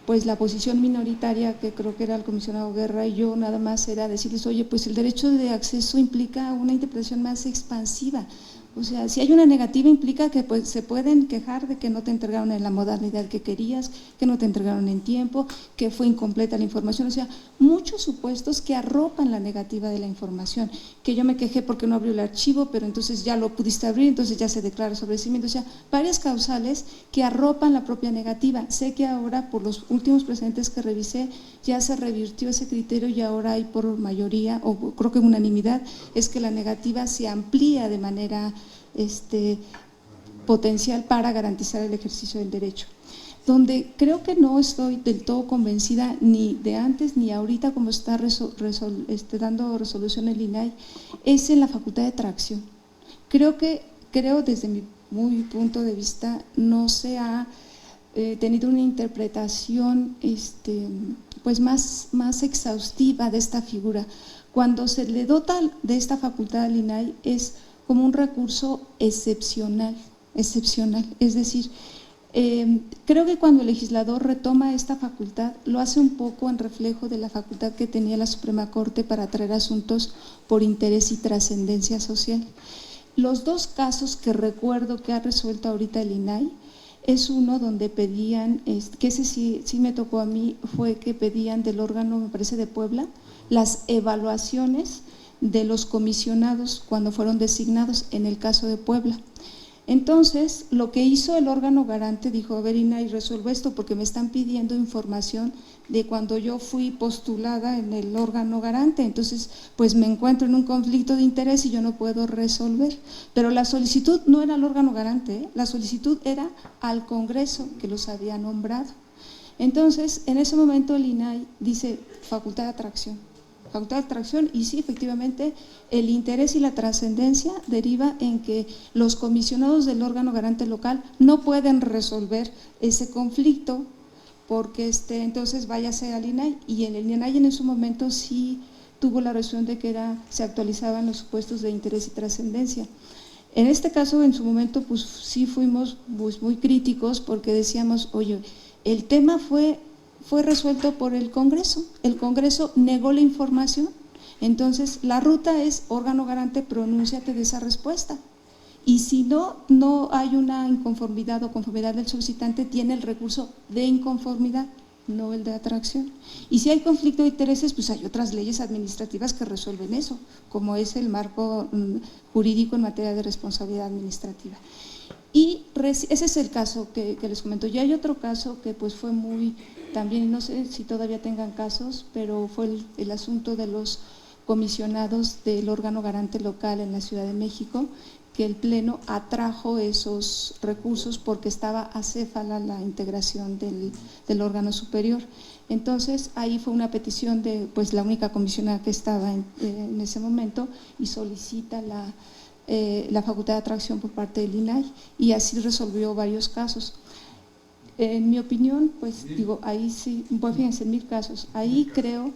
pues la posición minoritaria, que creo que era el comisionado Guerra y yo, nada más era decirles, oye, pues el derecho de acceso implica una interpretación más expansiva. O sea, si hay una negativa implica que pues, se pueden quejar de que no te entregaron en la modalidad que querías, que no te entregaron en tiempo, que fue incompleta la información, o sea, muchos supuestos que arropan la negativa de la información, que yo me quejé porque no abrió el archivo, pero entonces ya lo pudiste abrir, entonces ya se declara sobrecimiento, o sea, varias causales que arropan la propia negativa. Sé que ahora, por los últimos precedentes que revisé, ya se revirtió ese criterio y ahora hay por mayoría, o creo que unanimidad, es que la negativa se amplía de manera potencial para garantizar el ejercicio del derecho. Donde creo que no estoy del todo convencida ni de antes ni ahorita como está dando resolución el INAI es en la facultad de atracción. Creo desde mi punto de vista no se ha tenido una interpretación pues más exhaustiva de esta figura. Cuando se le dota de esta facultad al INAI es como un recurso excepcional. Es decir, creo que cuando el legislador retoma esta facultad, lo hace un poco en reflejo de la facultad que tenía la Suprema Corte para traer asuntos por interés y trascendencia social. Los dos casos que recuerdo que ha resuelto ahorita el INAI, es uno donde pedían, que ese sí me tocó a mí, fue que pedían del órgano, me parece de Puebla, las evaluaciones de los comisionados cuando fueron designados en el caso de Puebla. Entonces, lo que hizo el órgano garante, dijo, a ver, INAI, resuelve esto porque me están pidiendo información de cuando yo fui postulada en el órgano garante, entonces pues me encuentro en un conflicto de interés y yo no puedo resolver. Pero la solicitud no era al órgano garante, la solicitud era al Congreso que los había nombrado. Entonces, en ese momento el INAI dice facultad de atracción, y sí, efectivamente, el interés y la trascendencia deriva en que los comisionados del órgano garante local no pueden resolver ese conflicto porque entonces váyase al INAI, y en el INAI en ese momento sí tuvo la razón de que se actualizaban los supuestos de interés y trascendencia. En este caso, en su momento, pues sí fuimos pues, muy críticos porque decíamos, oye, el tema fue resuelto por el Congreso negó la información, entonces la ruta es órgano garante, pronúnciate de esa respuesta, y si no hay una inconformidad o conformidad del solicitante, tiene el recurso de inconformidad, no el de atracción. Y si hay conflicto de intereses, pues hay otras leyes administrativas que resuelven eso, como es el marco jurídico en materia de responsabilidad administrativa. Y ese es el caso que les comento. Y hay otro caso que pues fue muy, también no sé si todavía tengan casos, pero fue el asunto de los comisionados del órgano garante local en la Ciudad de México, que el Pleno atrajo esos recursos porque estaba acéfala la integración del órgano superior. Entonces ahí fue una petición de pues la única comisionada que estaba en ese momento, y solicita la facultad de atracción por parte del INAI, y así resolvió varios casos. En mi opinión, pues digo, ahí sí, pues fíjense, 1000 casos, ahí creo,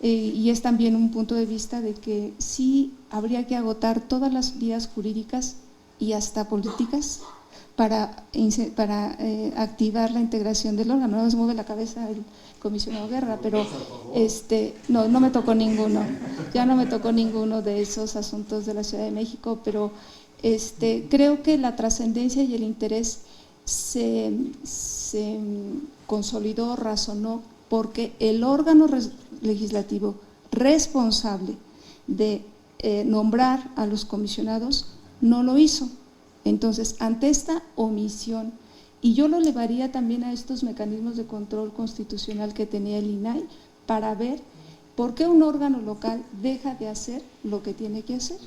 y es también un punto de vista de que sí habría que agotar todas las vías jurídicas y hasta políticas para activar la integración del órgano. No nos mueve la cabeza el comisionado Guerra, pero no me tocó ninguno, ya no me tocó ninguno de esos asuntos de la Ciudad de México, pero creo que la trascendencia y el interés se consolidó, razonó, porque el órgano legislativo responsable de nombrar a los comisionados no lo hizo. Entonces, ante esta omisión, y yo lo elevaría también a estos mecanismos de control constitucional que tenía el INAI para ver por qué un órgano local deja de hacer lo que tiene que hacer,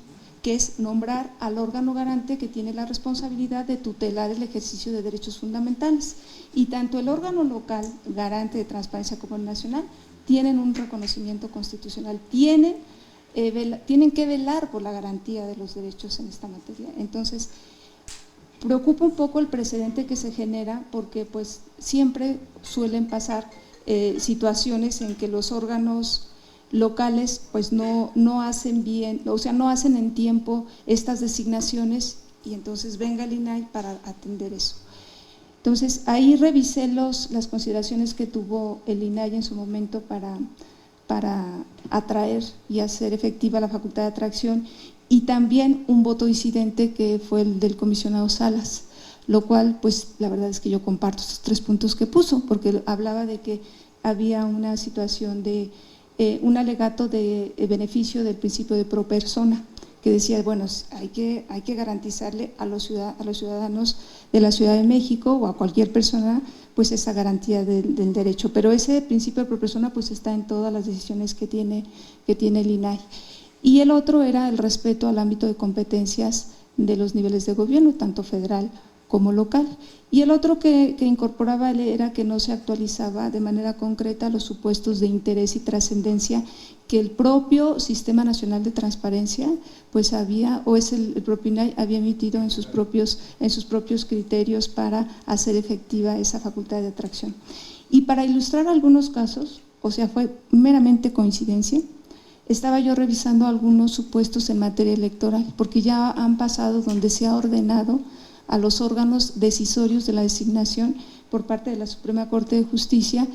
que es nombrar al órgano garante que tiene la responsabilidad de tutelar el ejercicio de derechos fundamentales. Y tanto el órgano local, garante de transparencia, como el nacional, tienen un reconocimiento constitucional, tienen que velar por la garantía de los derechos en esta materia. Entonces, preocupa un poco el precedente que se genera, porque pues siempre suelen pasar situaciones en que los órganos locales pues no hacen bien, o sea, no hacen en tiempo estas designaciones, y entonces venga el INAI para atender eso. Entonces, ahí revisé las consideraciones que tuvo el INAI en su momento para atraer y hacer efectiva la facultad de atracción, y también un voto disidente que fue el del comisionado Salas, lo cual pues la verdad es que yo comparto estos 3 puntos que puso, porque hablaba de que había una situación de un alegato de beneficio del principio de pro persona, que decía, bueno, hay que garantizarle a los ciudadanos de la Ciudad de México o a cualquier persona pues esa garantía del derecho, pero ese principio de pro persona pues está en todas las decisiones que tiene el INAI. Y el otro era el respeto al ámbito de competencias de los niveles de gobierno, tanto federal como local. Y el otro que incorporaba era que no se actualizaba de manera concreta los supuestos de interés y trascendencia que el propio Sistema Nacional de Transparencia pues el propio INAI había emitido en sus propios criterios para hacer efectiva esa facultad de atracción. Y para ilustrar algunos casos, o sea, fue meramente coincidencia, estaba yo revisando algunos supuestos en materia electoral, porque ya han pasado donde se ha ordenado a los órganos decisorios de la designación por parte de la Suprema Corte de Justicia,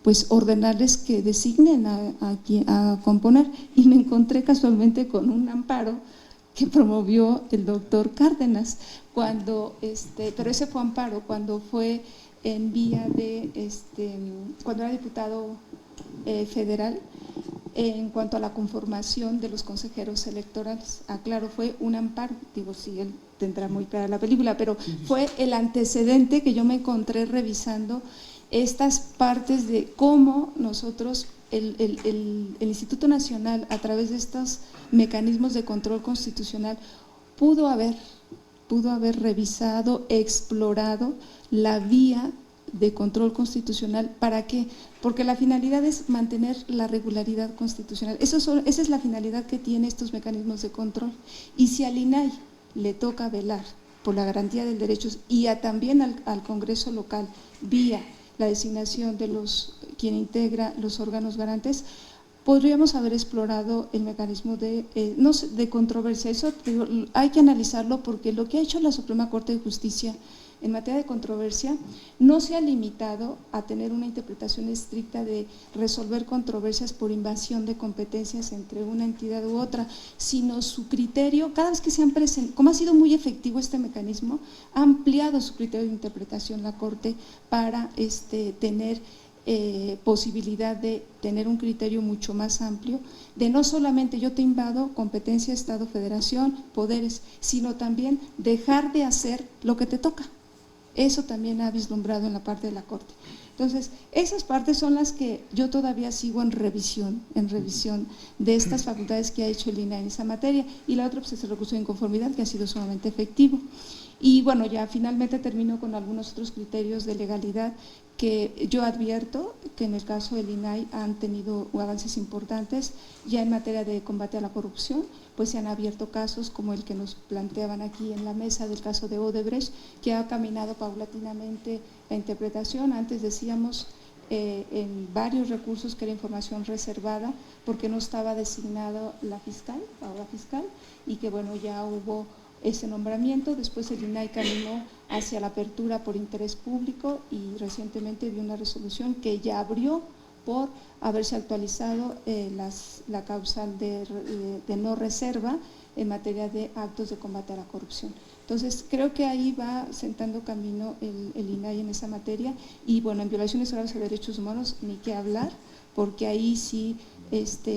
pues ordenarles que designen a componer, y me encontré casualmente con un amparo que promovió el doctor Cárdenas, pero ese fue amparo cuando fue en vía de, cuando era diputado federal, en cuanto a la conformación de los consejeros electorales. Aclaro, fue un amparo, digo, sí, él tendrá muy clara la película, pero fue el antecedente que yo me encontré revisando estas partes de cómo nosotros, el Instituto Nacional, a través de estos mecanismos de control constitucional, pudo haber revisado, explorado la vía de control constitucional. ¿Para qué? Porque la finalidad es mantener la regularidad constitucional. Esa es la finalidad que tienen estos mecanismos de control. Y si al INAI le toca velar por la garantía de derechos y también al Congreso local vía la designación de quien integra los órganos garantes, podríamos haber explorado el mecanismo de controversia. Eso hay que analizarlo, porque lo que ha hecho la Suprema Corte de Justicia en materia de controversia no se ha limitado a tener una interpretación estricta de resolver controversias por invasión de competencias entre una entidad u otra, sino su criterio, cada vez que se han presentado, como ha sido muy efectivo este mecanismo, ha ampliado su criterio de interpretación la Corte para tener posibilidad de tener un criterio mucho más amplio, de no solamente yo te invado competencia, Estado, Federación, poderes, sino también dejar de hacer lo que te toca. Eso también ha vislumbrado en la parte de la Corte. Entonces, esas partes son las que yo todavía sigo en revisión de estas facultades que ha hecho el INAI en esa materia, y la otra pues es el recurso de inconformidad, que ha sido sumamente efectivo. Y bueno, ya finalmente termino con algunos otros criterios de legalidad que yo advierto que en el caso del INAI han tenido avances importantes. Ya en materia de combate a la corrupción, pues se han abierto casos como el que nos planteaban aquí en la mesa del caso de Odebrecht, que ha caminado paulatinamente la interpretación. Antes decíamos en varios recursos que era información reservada porque no estaba designado la fiscal, ahora fiscal, y que bueno, ya hubo ese nombramiento. Después el INAI caminó hacia la apertura por interés público, y recientemente dio una resolución que ya abrió por haberse actualizado la causal de no reserva en materia de actos de combate a la corrupción. Entonces, creo que ahí va sentando camino el INAI en esa materia, y bueno, en violaciones graves a derechos humanos ni qué hablar, porque ahí sí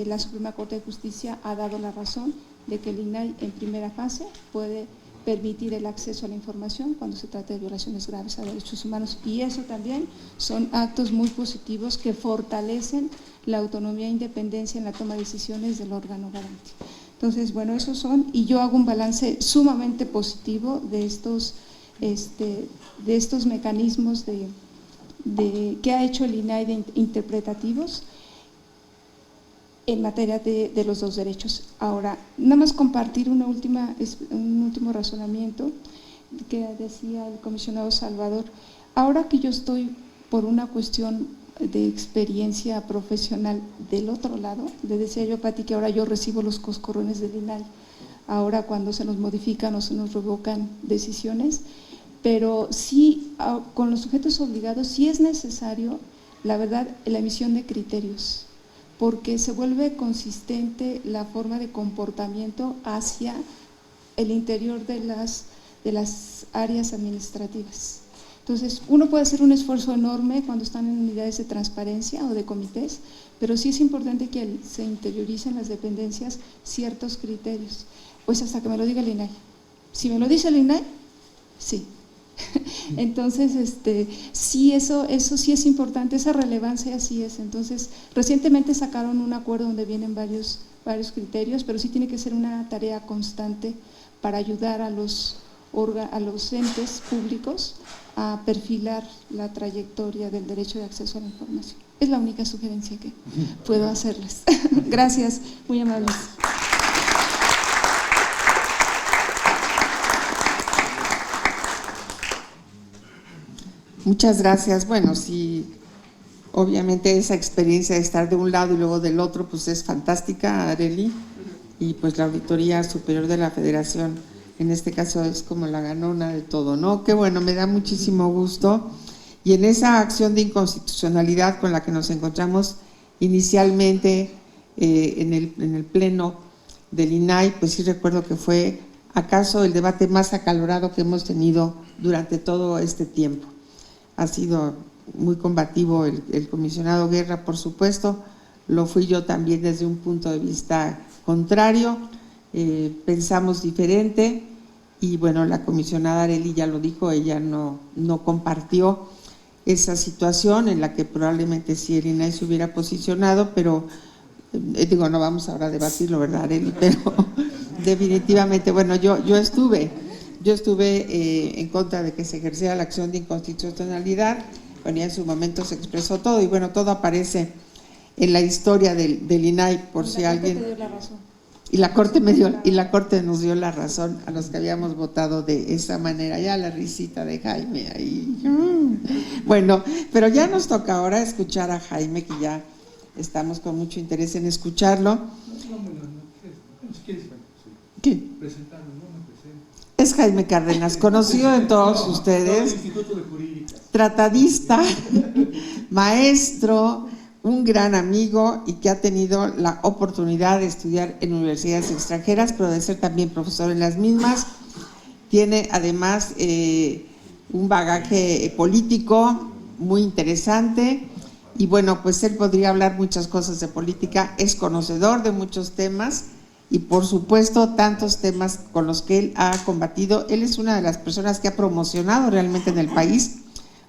la Suprema Corte de Justicia ha dado la razón de que el INAI en primera fase puede permitir el acceso a la información cuando se trata de violaciones graves a derechos humanos, y eso también son actos muy positivos que fortalecen la autonomía e independencia en la toma de decisiones del órgano garante. Entonces, bueno, esos son, y yo hago un balance sumamente positivo de estos mecanismos que ha hecho el INAI de interpretativos en materia de los dos derechos. Ahora, nada más compartir un último razonamiento que decía el comisionado Salvador. Ahora que yo estoy por una cuestión de experiencia profesional del otro lado, le decía yo a Pati que ahora yo recibo los coscorrones del INAI, ahora cuando se nos modifican o se nos revocan decisiones, pero sí, con los sujetos obligados sí es necesario, la verdad, la emisión de criterios, porque se vuelve consistente la forma de comportamiento hacia el interior de las áreas administrativas. Entonces, uno puede hacer un esfuerzo enorme cuando están en unidades de transparencia o de comités, pero sí es importante que se interioricen las dependencias ciertos criterios, pues hasta que me lo diga el INAI. Si me lo dice el INAI, sí. Entonces, sí, eso sí es importante, esa relevancia sí es. Entonces, recientemente sacaron un acuerdo donde vienen varios criterios, pero sí tiene que ser una tarea constante para ayudar a los entes públicos a perfilar la trayectoria del derecho de acceso a la información. Es la única sugerencia que puedo hacerles. Gracias, muy amables. Muchas gracias. Bueno, sí, Obviamente esa experiencia de estar de un lado y luego del otro, pues es fantástica, Arely, y pues la Auditoría Superior de la Federación, en este caso es como la ganona de todo, ¿no? Qué bueno, me da muchísimo gusto. Y en esa acción de inconstitucionalidad con la que nos encontramos inicialmente en el pleno del INAI, pues sí recuerdo que fue acaso el debate más acalorado que hemos tenido durante todo este tiempo. Ha sido muy combativo el comisionado Guerra, por supuesto, lo fui yo también desde un punto de vista contrario, pensamos diferente y bueno, la comisionada Arely ya lo dijo, ella no compartió esa situación en la que probablemente sí el INAI se hubiera posicionado, pero digo, no vamos ahora a debatirlo, ¿verdad, Arely? Pero definitivamente, bueno, yo estuve en contra de que se ejerciera la acción de inconstitucionalidad. Bueno, ya en su momento se expresó todo y bueno, todo aparece en la historia del INAI, por si alguien… Te dio la razón. Y la Corte nos dio la razón a los que habíamos votado de esa manera. Ya la risita de Jaime ahí. Bueno, pero ya nos toca ahora escuchar a Jaime, que ya estamos con mucho interés en escucharlo. ¿Qué? Es Jaime Cárdenas, conocido de todos ustedes, tratadista, maestro, un gran amigo y que ha tenido la oportunidad de estudiar en universidades extranjeras, pero de ser también profesor en las mismas. Tiene además un bagaje político muy interesante y bueno, pues él podría hablar muchas cosas de política, es conocedor de muchos temas y por supuesto tantos temas con los que él ha combatido. Él es una de las personas que ha promocionado realmente en el país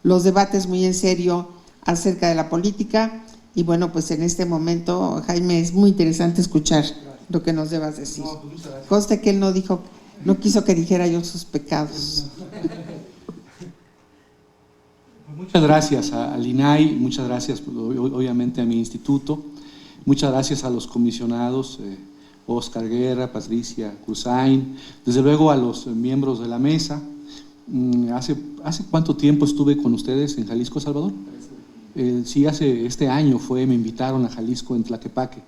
los debates muy en serio acerca de la política. Y bueno, pues en este momento, Jaime, es muy interesante escuchar lo que nos debas decir. Conste que él no quiso que dijera yo sus pecados. Muchas gracias al INAI, muchas gracias obviamente a mi instituto, muchas gracias a los comisionados, Oscar Guerra, Patricia Cruzain, desde luego a los miembros de la mesa. ¿Hace cuánto tiempo estuve con ustedes en Jalisco, Salvador? Sí, este año me invitaron a Jalisco, en Tlaquepaque.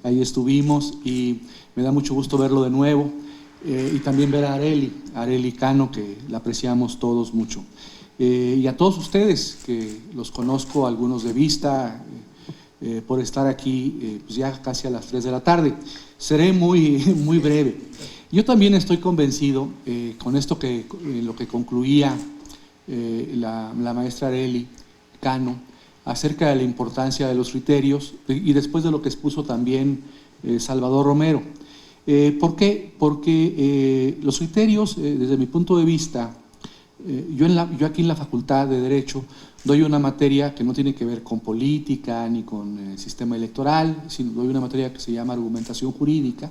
Ahí estuvimos y me da mucho gusto verlo de nuevo y también ver a Arely Cano, que la apreciamos todos mucho. Y a todos ustedes, que los conozco, algunos de vista, por estar aquí pues ya casi a las 3 de la tarde. Seré muy breve. Yo también estoy convencido, con esto lo que concluía la maestra Arely Cano, acerca de la importancia de los criterios y después de lo que expuso también Salvador Romero. ¿Por qué? Porque los criterios, desde mi punto de vista, yo aquí en la Facultad de Derecho doy una materia que no tiene que ver con política ni con el sistema electoral, sino doy una materia que se llama argumentación jurídica.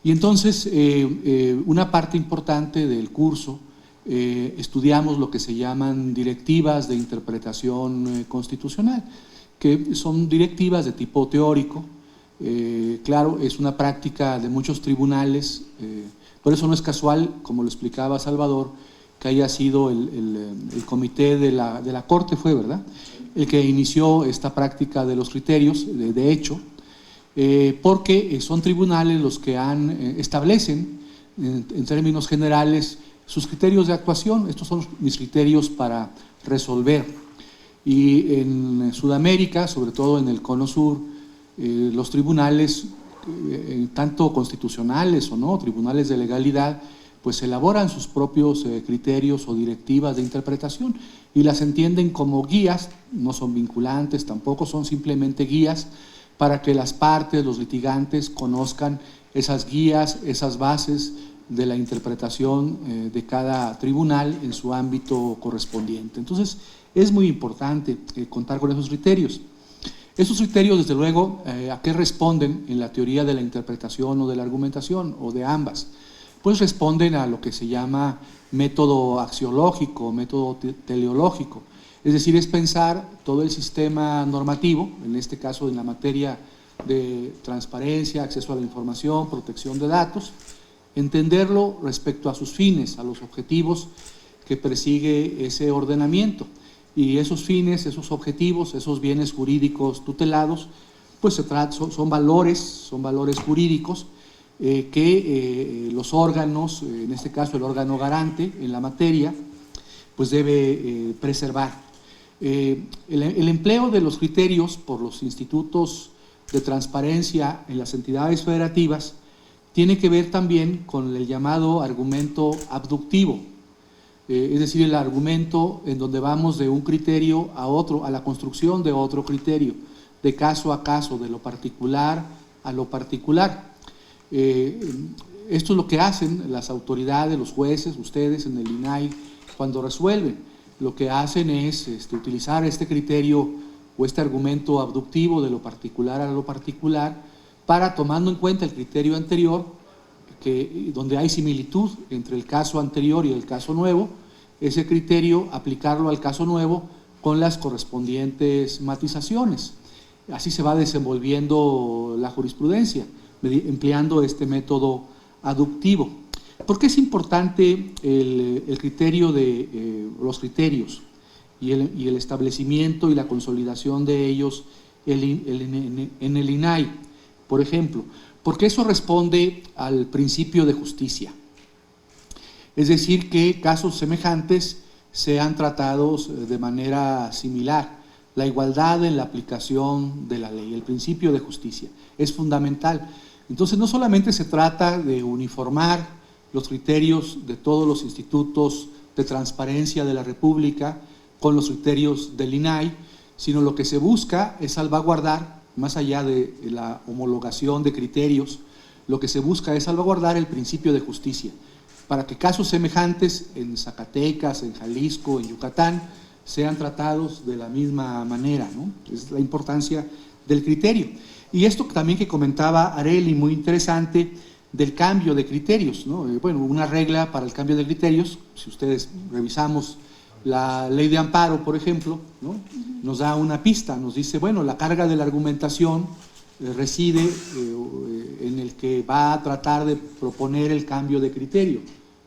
Y entonces, una parte importante del curso, estudiamos lo que se llaman directivas de interpretación constitucional, que son directivas de tipo teórico. Claro, es una práctica de muchos tribunales, por eso no es casual, como lo explicaba Salvador, que haya sido el comité de la Corte, fue, ¿verdad?, el que inició esta práctica de los criterios, de hecho, porque son tribunales los que establecen, en términos generales, sus criterios de actuación. Estos son mis criterios para resolver. Y en Sudamérica, sobre todo en el Cono Sur, los tribunales, tanto constitucionales o no, tribunales de legalidad, pues elaboran sus propios criterios o directivas de interpretación y las entienden como guías, no son vinculantes, tampoco son simplemente guías para que las partes, los litigantes, conozcan esas guías, esas bases de la interpretación de cada tribunal en su ámbito correspondiente. Entonces, es muy importante contar con esos criterios. Esos criterios, desde luego, ¿a qué responden en la teoría de la interpretación o de la argumentación, o de ambas? Pues responden a lo que se llama método axiológico, método teleológico. Es decir, es pensar todo el sistema normativo, en este caso en la materia de transparencia, acceso a la información, protección de datos, entenderlo respecto a sus fines, a los objetivos que persigue ese ordenamiento. y esos fines, esos objetivos, esos bienes jurídicos tutelados, pues son valores jurídicos que los órganos, en este caso el órgano garante en la materia, pues debe preservar. El empleo de los criterios por los institutos de transparencia en las entidades federativas tiene que ver también con el llamado argumento abductivo, es decir, el argumento en donde vamos de un criterio a otro, a la construcción de otro criterio, de caso a caso, de lo particular a lo particular. Esto es lo que hacen las autoridades, los jueces, ustedes en el INAI cuando resuelven. Lo que hacen es utilizar este criterio o este argumento abductivo de lo particular a lo particular para, tomando en cuenta el criterio anterior, donde hay similitud entre el caso anterior y el caso nuevo, ese criterio aplicarlo al caso nuevo con las correspondientes matizaciones. Así se va desenvolviendo la jurisprudencia, empleando este método aductivo. ¿Por qué es importante el criterio los criterios y el establecimiento y la consolidación de ellos en el INAI? Por ejemplo, porque eso responde al principio de justicia. Es decir, que casos semejantes sean tratados de manera similar. La igualdad en la aplicación de la ley, el principio de justicia, es fundamental. Entonces, no solamente se trata de uniformar los criterios de todos los institutos de transparencia de la República con los criterios del INAI, sino lo que se busca es salvaguardar, más allá de la homologación de criterios, lo que se busca es salvaguardar el principio de justicia, para que casos semejantes en Zacatecas, en Jalisco, en Yucatán, sean tratados de la misma manera, ¿no? Es la importancia del criterio. Y esto también que comentaba Arely, muy interesante, del cambio de criterios, ¿no? Bueno, una regla para el cambio de criterios, si ustedes revisamos la ley de amparo, por ejemplo, ¿no? Nos da una pista, nos dice, bueno, la carga de la argumentación reside en el que va a tratar de proponer el cambio de criterio,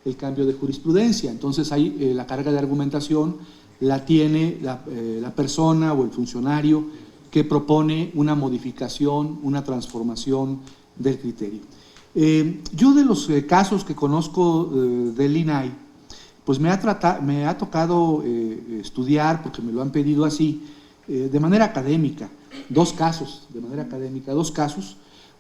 el cambio de jurisprudencia. Entonces ahí la carga de argumentación la tiene la persona o el funcionario que propone una modificación, una transformación del criterio. Yo de los casos que conozco del INAI, pues me ha tocado estudiar, porque me lo han pedido así, de manera académica, dos casos.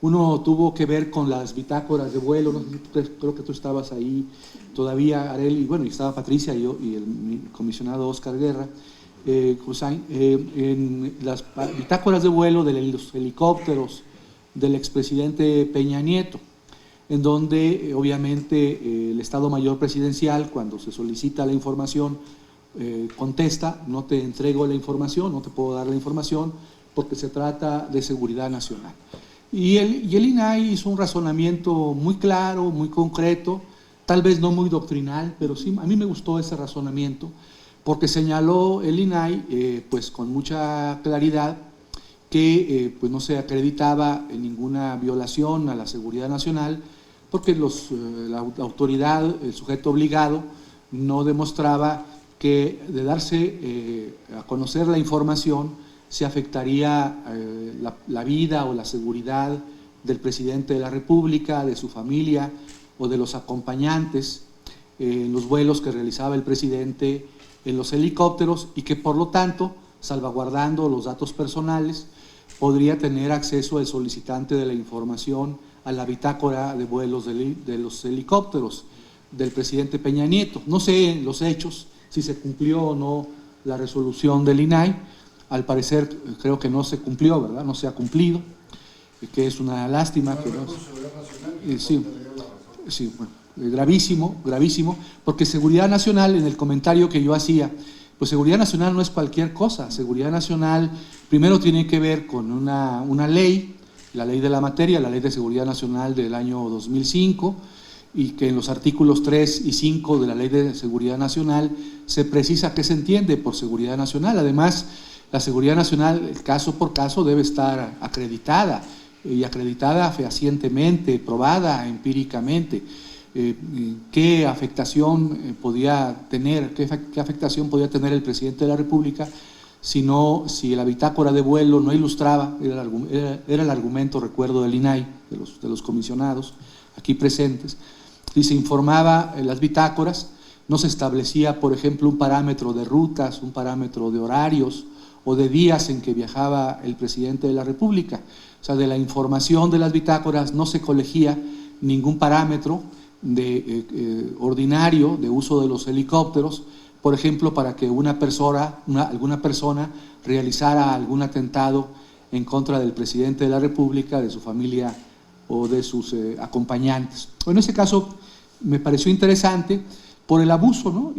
Uno tuvo que ver con las bitácoras de vuelo, no sé, creo que tú estabas ahí todavía, Arely, y bueno, y estaba Patricia y yo, y el comisionado Oscar Guerra, en las bitácoras de vuelo de los helicópteros del expresidente Peña Nieto, en donde obviamente el Estado Mayor Presidencial, cuando se solicita la información, contesta, no te entrego la información, no te puedo dar la información, porque se trata de seguridad nacional. Y el INAI hizo un razonamiento muy claro, muy concreto, tal vez no muy doctrinal, pero sí, a mí me gustó ese razonamiento, porque señaló el INAI, pues con mucha claridad, que pues no se acreditaba en ninguna violación a la seguridad nacional, porque la autoridad, el sujeto obligado, no demostraba que de darse a conocer la información se afectaría la vida o la seguridad del presidente de la República, de su familia o de los acompañantes en los vuelos que realizaba el presidente en los helicópteros, y que por lo tanto, salvaguardando los datos personales, podría tener acceso el solicitante de la información a la bitácora de vuelos de los helicópteros del presidente Peña Nieto. No sé en los hechos si se cumplió o no la resolución del INAI. Al parecer creo que no se cumplió, ¿verdad? No se ha cumplido, que es una lástima. Que no, sí, bueno, gravísimo, porque seguridad nacional, en el comentario que yo hacía, pues seguridad nacional no es cualquier cosa. Seguridad nacional primero tiene que ver con una ley, la ley de la materia, la Ley de Seguridad Nacional del año 2005, y que en los artículos 3 y 5 de la Ley de Seguridad Nacional se precisa qué se entiende por seguridad nacional. Además, la seguridad nacional, caso por caso, debe estar acreditada, y acreditada fehacientemente, probada empíricamente. qué afectación podía tener, qué afectación podía tener el presidente de la República si la bitácora de vuelo no ilustraba, era el argumento, recuerdo, del INAI, de los comisionados aquí presentes. Si se informaba en las bitácoras, no se establecía, por ejemplo, un parámetro de rutas, un parámetro de horarios o de días en que viajaba el presidente de la República. O sea, de la información de las bitácoras no se colegía ningún parámetro ordinario de uso de los helicópteros, por ejemplo, para que alguna persona realizara algún atentado en contra del presidente de la República, de su familia o de sus acompañantes. En ese caso me pareció interesante por el abuso, ¿no?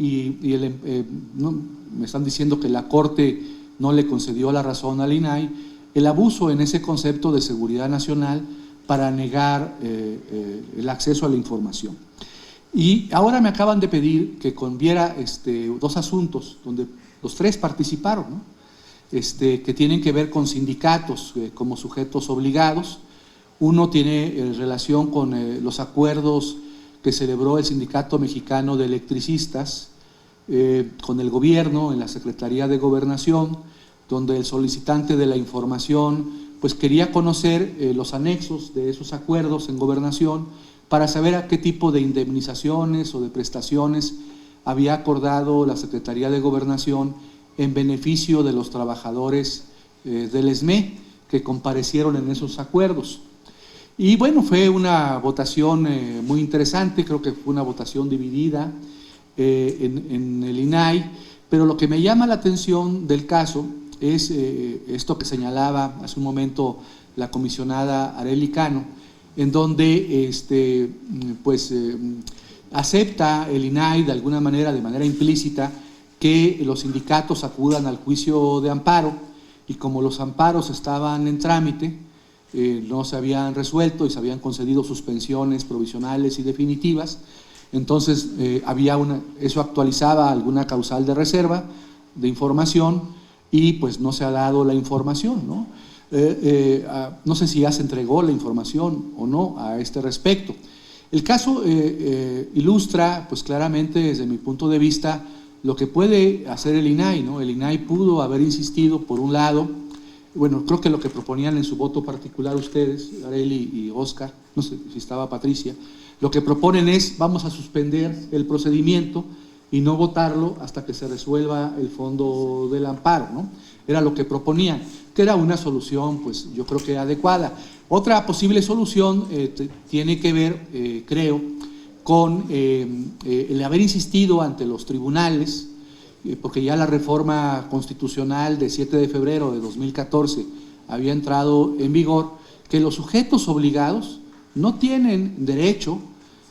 ¿no? Me están diciendo que la Corte no le concedió la razón al INAI, el abuso en ese concepto de seguridad nacional para negar el acceso a la información. Y ahora me acaban de pedir que conviera dos asuntos donde los tres participaron, ¿no? Que tienen que ver con sindicatos como sujetos obligados. Uno tiene relación con los acuerdos que celebró el Sindicato Mexicano de Electricistas con el gobierno en la Secretaría de Gobernación, donde el solicitante de la información pues quería conocer los anexos de esos acuerdos en Gobernación para saber a qué tipo de indemnizaciones o de prestaciones había acordado la Secretaría de Gobernación en beneficio de los trabajadores del ESME que comparecieron en esos acuerdos. Y bueno, fue una votación muy interesante, creo que fue una votación dividida en el INAI, pero lo que me llama la atención del caso es esto que señalaba hace un momento la comisionada Arely Cano, en donde acepta el INAI de alguna manera, de manera implícita, que los sindicatos acudan al juicio de amparo, y como los amparos estaban en trámite, no se habían resuelto y se habían concedido suspensiones provisionales y definitivas, entonces eso actualizaba alguna causal de reserva de información y pues no se ha dado la información, ¿no? No sé si ya se entregó la información o no a este respecto. El caso ilustra pues claramente desde mi punto de vista lo que puede hacer el INAI, ¿no? El INAI pudo haber insistido por un lado, bueno, creo que lo que proponían en su voto particular ustedes, Arely y Oscar, no sé si estaba Patricia, lo que proponen es vamos a suspender el procedimiento y no votarlo hasta que se resuelva el fondo del amparo, ¿no? Era lo que proponían, que era una solución, pues yo creo que adecuada. Otra posible solución tiene que ver, creo, con el haber insistido ante los tribunales, porque ya la reforma constitucional de 7 de febrero de 2014 había entrado en vigor, que los sujetos obligados no tienen derecho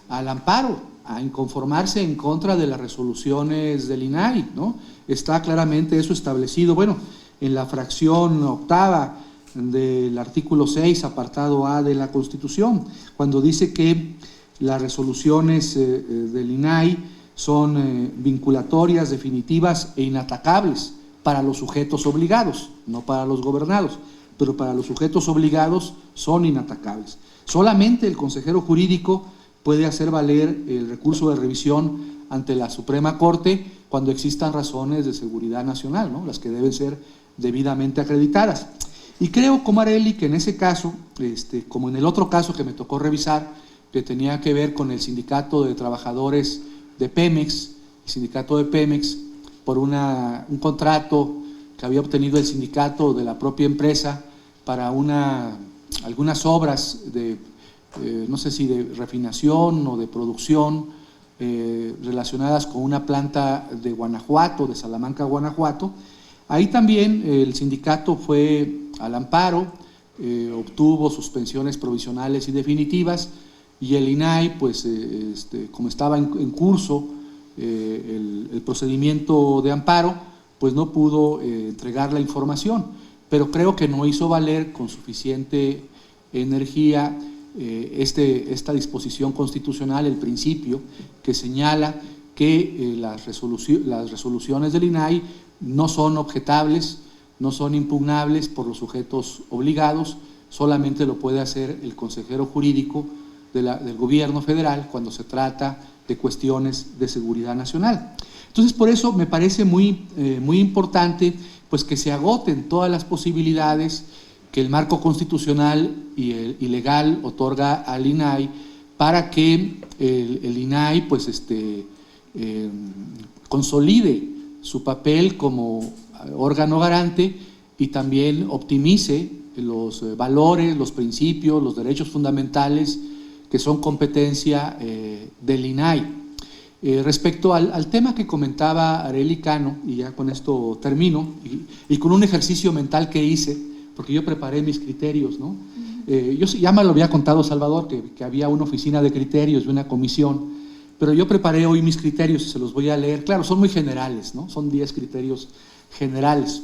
al amparo, a inconformarse en contra de las resoluciones del INAI, ¿no? Está claramente eso establecido, bueno, en la fracción octava del artículo 6, apartado A de la Constitución, cuando dice que las resoluciones del INAI son vinculatorias, definitivas e inatacables para los sujetos obligados, no para los gobernados, pero para los sujetos obligados son inatacables. Solamente el consejero jurídico puede hacer valer el recurso de revisión ante la Suprema Corte cuando existan razones de seguridad nacional, ¿no? Las que deben ser debidamente acreditadas. Y creo, como Arely, que en ese caso, como en el otro caso que me tocó revisar, que tenía que ver con el sindicato de trabajadores de Pemex, el sindicato de Pemex, por un contrato que había obtenido el sindicato de la propia empresa para algunas obras de, no sé si de refinación o de producción relacionadas con una planta de Guanajuato, de Salamanca, Guanajuato. Ahí también el sindicato fue al amparo, obtuvo suspensiones provisionales y definitivas, y el INAI, pues, como estaba en curso el procedimiento de amparo, pues no pudo entregar la información, pero creo que no hizo valer con suficiente energía esta disposición constitucional, el principio que señala que las resoluciones del INAI no son objetables, no son impugnables por los sujetos obligados, solamente lo puede hacer el consejero jurídico del gobierno federal cuando se trata de cuestiones de seguridad nacional. Entonces, por eso me parece muy importante pues, que se agoten todas las posibilidades que el marco constitucional y legal otorga al INAI para que el INAI pues, consolide su papel como órgano garante y también optimice los valores, los principios, los derechos fundamentales que son competencia del INAI. Respecto al tema que comentaba Arely Cano, y ya con esto termino, y con un ejercicio mental que hice, porque yo preparé mis criterios, ¿no? Yo ya me lo había contado Salvador, que había una oficina de criterios y una comisión, pero yo preparé hoy mis criterios y se los voy a leer. Claro, son muy generales, ¿no? Son 10 criterios generales.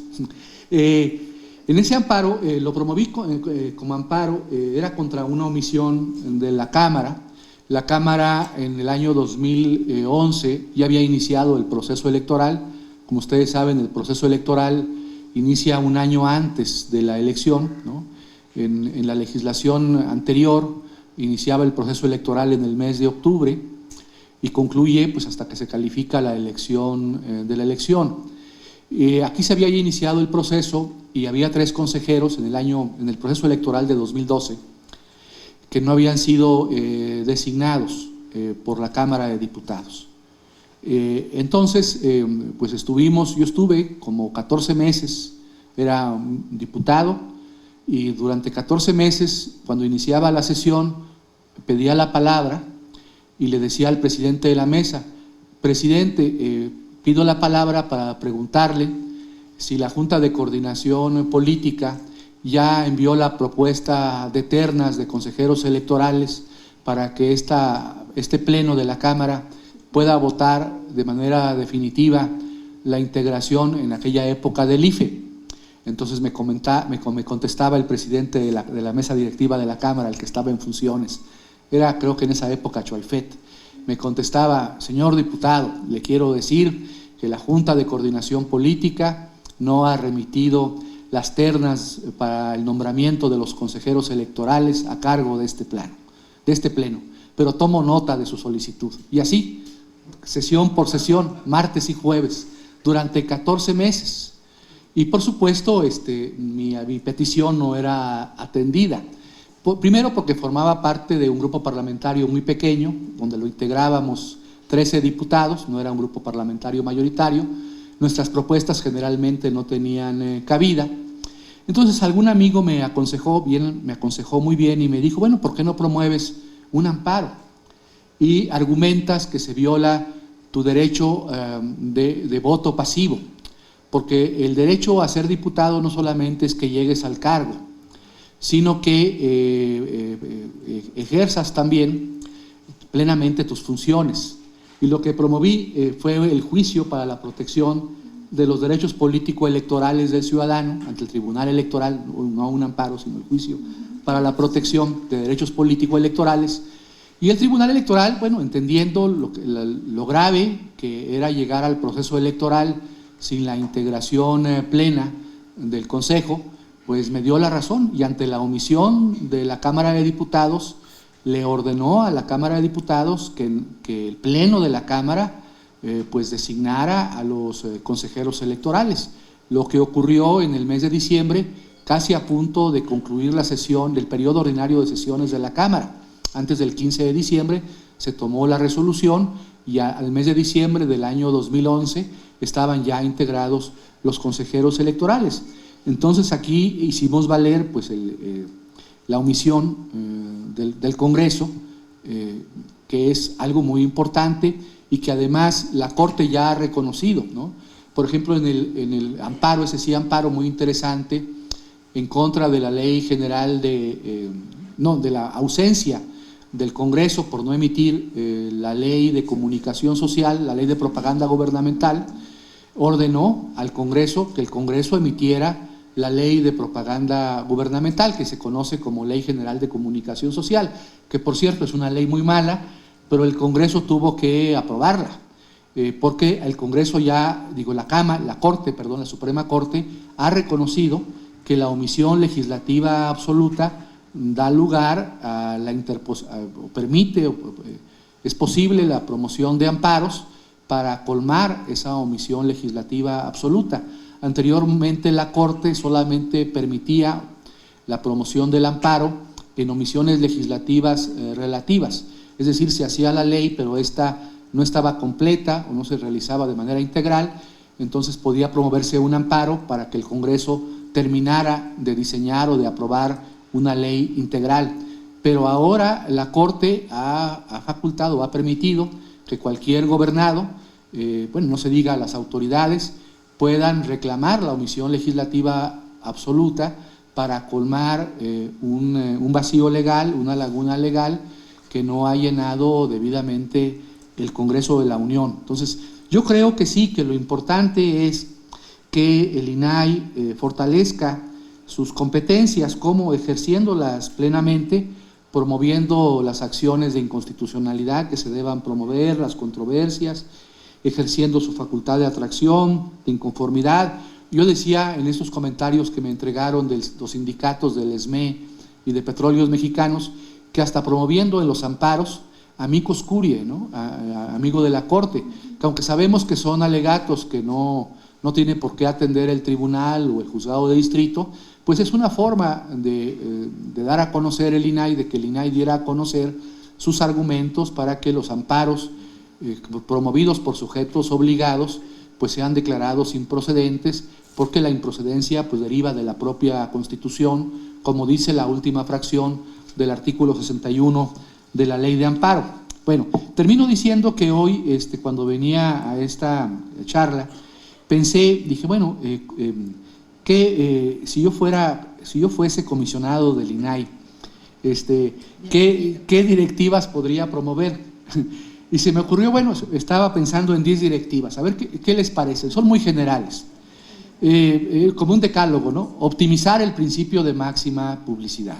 En ese amparo, lo promoví como amparo, era contra una omisión de la Cámara. La Cámara en el año 2011 ya había iniciado el proceso electoral. Como ustedes saben, el proceso electoral inicia un año antes de la elección, ¿no? En la legislación anterior iniciaba el proceso electoral en el mes de octubre y concluye pues, hasta que se califica la elección de la elección. Aquí se había ya iniciado el proceso y había 3 consejeros en el proceso electoral de 2012 que no habían sido designados por la Cámara de Diputados. Entonces, pues yo estuve como 14 meses, era un diputado, y durante 14 meses, cuando iniciaba la sesión, pedía la palabra y le decía al presidente de la mesa: presidente, pido la palabra para preguntarle si la Junta de Coordinación Política ya envió la propuesta de ternas de consejeros electorales para que este pleno de la Cámara pueda votar de manera definitiva la integración en aquella época del IFE. Entonces me contestaba el presidente de la mesa directiva de la Cámara, el que estaba en funciones, era creo que en esa época Choalfet, me contestaba: señor diputado, le quiero decir que la Junta de Coordinación Política no ha remitido las ternas para el nombramiento de los consejeros electorales a cargo de este pleno, pero tomo nota de su solicitud. Y así, sesión por sesión, martes y jueves, durante 14 meses. Y por supuesto, mi petición no era atendida. Primero porque formaba parte de un grupo parlamentario muy pequeño, donde lo integrábamos 13 diputados, no era un grupo parlamentario mayoritario. Nuestras propuestas generalmente no tenían cabida. Entonces algún amigo me aconsejó muy bien y me dijo: bueno, ¿por qué no promueves un amparo? Y argumentas que se viola tu derecho de voto pasivo, porque el derecho a ser diputado no solamente es que llegues al cargo, sino que ejerzas también plenamente tus funciones. Y lo que promoví fue el juicio para la protección de los derechos político-electorales del ciudadano ante el Tribunal Electoral, no un amparo, sino el juicio para la protección de derechos político-electorales. Y el Tribunal Electoral, bueno, entendiendo lo grave que era llegar al proceso electoral sin la integración plena del Consejo, pues me dio la razón, y ante la omisión de la Cámara de Diputados, le ordenó a la Cámara de Diputados que el Pleno de la Cámara pues designara a los consejeros electorales, lo que ocurrió en el mes de diciembre, casi a punto de concluir la sesión del periodo ordinario de sesiones de la Cámara. Antes del 15 de diciembre se tomó la resolución y al mes de diciembre del año 2011 estaban ya integrados los consejeros electorales. Entonces aquí hicimos valer pues, la omisión del Congreso, que es algo muy importante y que además la Corte ya ha reconocido, ¿no? Por ejemplo, en el amparo, ese sí amparo muy interesante, en contra de la Ley General de la ausencia del Congreso por no emitir la Ley de Comunicación Social, la Ley de Propaganda Gubernamental, ordenó al Congreso que el Congreso emitiera la Ley de Propaganda Gubernamental, que se conoce como Ley General de Comunicación Social, que por cierto es una ley muy mala, pero el Congreso tuvo que aprobarla, porque el Congreso la Suprema Corte ha reconocido que la omisión legislativa absoluta da lugar a permite, es posible la promoción de amparos para colmar esa omisión legislativa absoluta. Anteriormente la Corte solamente permitía la promoción del amparo en omisiones legislativas relativas, es decir, se hacía la ley pero esta no estaba completa o no se realizaba de manera integral, entonces podía promoverse un amparo para que el Congreso terminara de diseñar o de aprobar una ley integral. Pero ahora la Corte ha facultado, ha permitido que cualquier gobernado, bueno, no se diga las autoridades, puedan reclamar la omisión legislativa absoluta para colmar un vacío legal, una laguna legal que no ha llenado debidamente el Congreso de la Unión. Entonces, yo creo que sí, que lo importante es que el INAI fortalezca sus competencias, como ejerciéndolas plenamente, promoviendo las acciones de inconstitucionalidad que se deban promover, las controversias, ejerciendo su facultad de atracción, de inconformidad. Yo decía en estos comentarios que me entregaron de los sindicatos del SME y de Petróleos Mexicanos, que hasta promoviendo en los amparos, amicus curiae, ¿no? Amigo de la Corte, que aunque sabemos que son alegatos que no tiene por qué atender el tribunal o el juzgado de distrito, pues es una forma de dar a conocer el INAI, de que el INAI diera a conocer sus argumentos para que los amparos promovidos por sujetos obligados pues sean declarados improcedentes, porque la improcedencia pues deriva de la propia Constitución, como dice la última fracción del artículo 61 de la Ley de Amparo. Bueno, termino diciendo que hoy, cuando venía a esta charla, dije, bueno, si yo fuese comisionado del INAI, ¿qué directivas podría promover? Y se me ocurrió, bueno, estaba pensando en 10 directivas, a ver qué les parece, son muy generales, como un decálogo, ¿no? Optimizar el principio de máxima publicidad.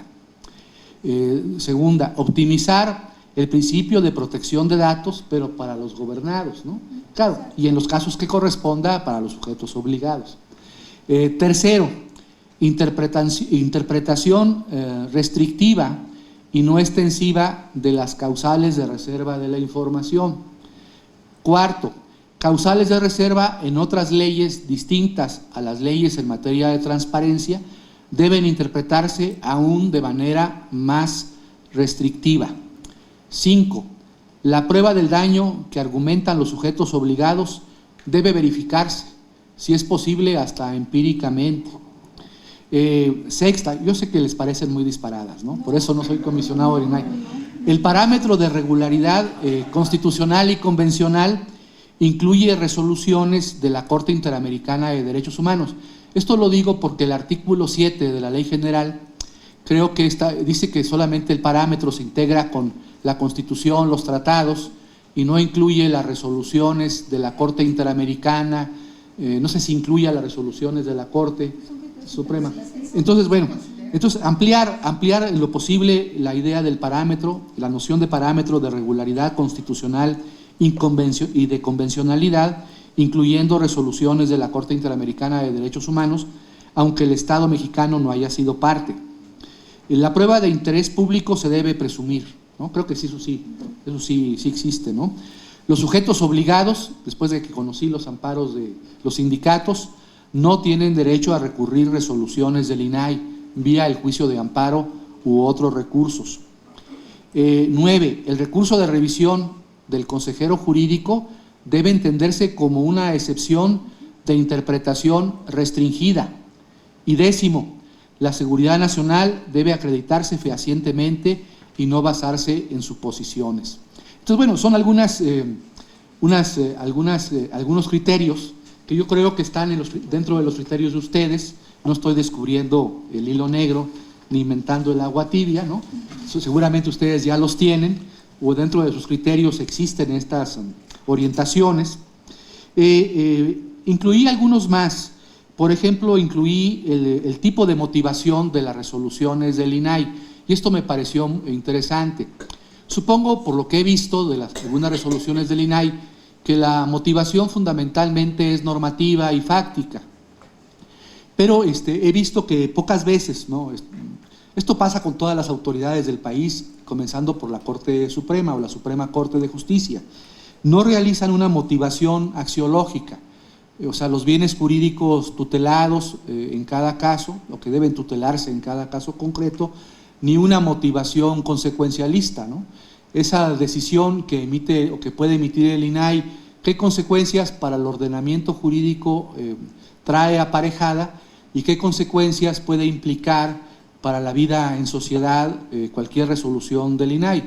Segunda, optimizar el principio de protección de datos, pero para los gobernados, ¿no? Claro, y en los casos que corresponda para los sujetos obligados. Tercero, interpretación restrictiva y no extensiva de las causales de reserva de la información. Cuarto, causales de reserva en otras leyes distintas a las leyes en materia de transparencia deben interpretarse aún de manera más restrictiva. 5. La prueba del daño que argumentan los sujetos obligados debe verificarse, si es posible hasta empíricamente. Sexta, yo sé que les parecen muy disparadas, ¿no? Por eso no soy comisionado del INAI. El parámetro de regularidad constitucional y convencional incluye resoluciones de la Corte Interamericana de Derechos Humanos. Esto lo digo porque el artículo 7 de la Ley General creo que dice que solamente el parámetro se integra con la Constitución, los tratados, y no incluye las resoluciones de la Corte Interamericana, no sé si incluye las resoluciones de la Corte Suprema. Entonces, bueno, ampliar en lo posible la idea del parámetro, la noción de parámetro de regularidad constitucional y de convencionalidad, incluyendo resoluciones de la Corte Interamericana de Derechos Humanos, aunque el Estado mexicano no haya sido parte. La prueba de interés público se debe presumir, ¿no? Creo que eso sí existe, ¿no? Los sujetos obligados, después de que conocí los amparos de los sindicatos, no tienen derecho a recurrir resoluciones del INAI vía el juicio de amparo u otros recursos. 9. El recurso de revisión del consejero jurídico debe entenderse como una excepción de interpretación restringida. Y 10. La seguridad nacional debe acreditarse fehacientemente y no basarse en suposiciones. Entonces, bueno, son algunos criterios que yo creo que están dentro de los criterios de ustedes. No estoy descubriendo el hilo negro ni inventando el agua tibia, ¿no? Seguramente ustedes ya los tienen, o dentro de sus criterios existen estas orientaciones. Incluí algunos más. Por ejemplo, incluí el tipo de motivación de las resoluciones del INAI, y esto me pareció interesante. Supongo, por lo que he visto de algunas resoluciones del INAI, que la motivación fundamentalmente es normativa y fáctica, pero he visto que pocas veces, ¿no? Esto pasa con todas las autoridades del país, comenzando por la Corte Suprema o la Suprema Corte de Justicia. No realizan una motivación axiológica, o sea, los bienes jurídicos tutelados en cada caso, lo que deben tutelarse en cada caso concreto, ni una motivación consecuencialista, ¿no? Esa decisión que emite o que puede emitir el INAI, qué consecuencias para el ordenamiento jurídico trae aparejada y qué consecuencias puede implicar para la vida en sociedad cualquier resolución del INAI.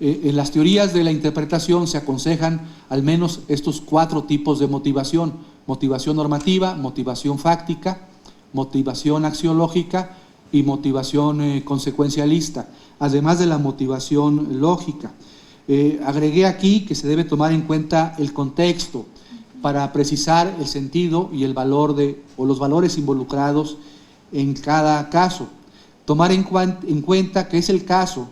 En las teorías de la interpretación se aconsejan al menos estos 4 tipos de motivación: motivación normativa, motivación fáctica, motivación axiológica y motivación consecuencialista, además de la motivación lógica. Agregué aquí que se debe tomar en cuenta el contexto para precisar el sentido y el valor o los valores involucrados en cada caso. Tomar en cuenta que es el caso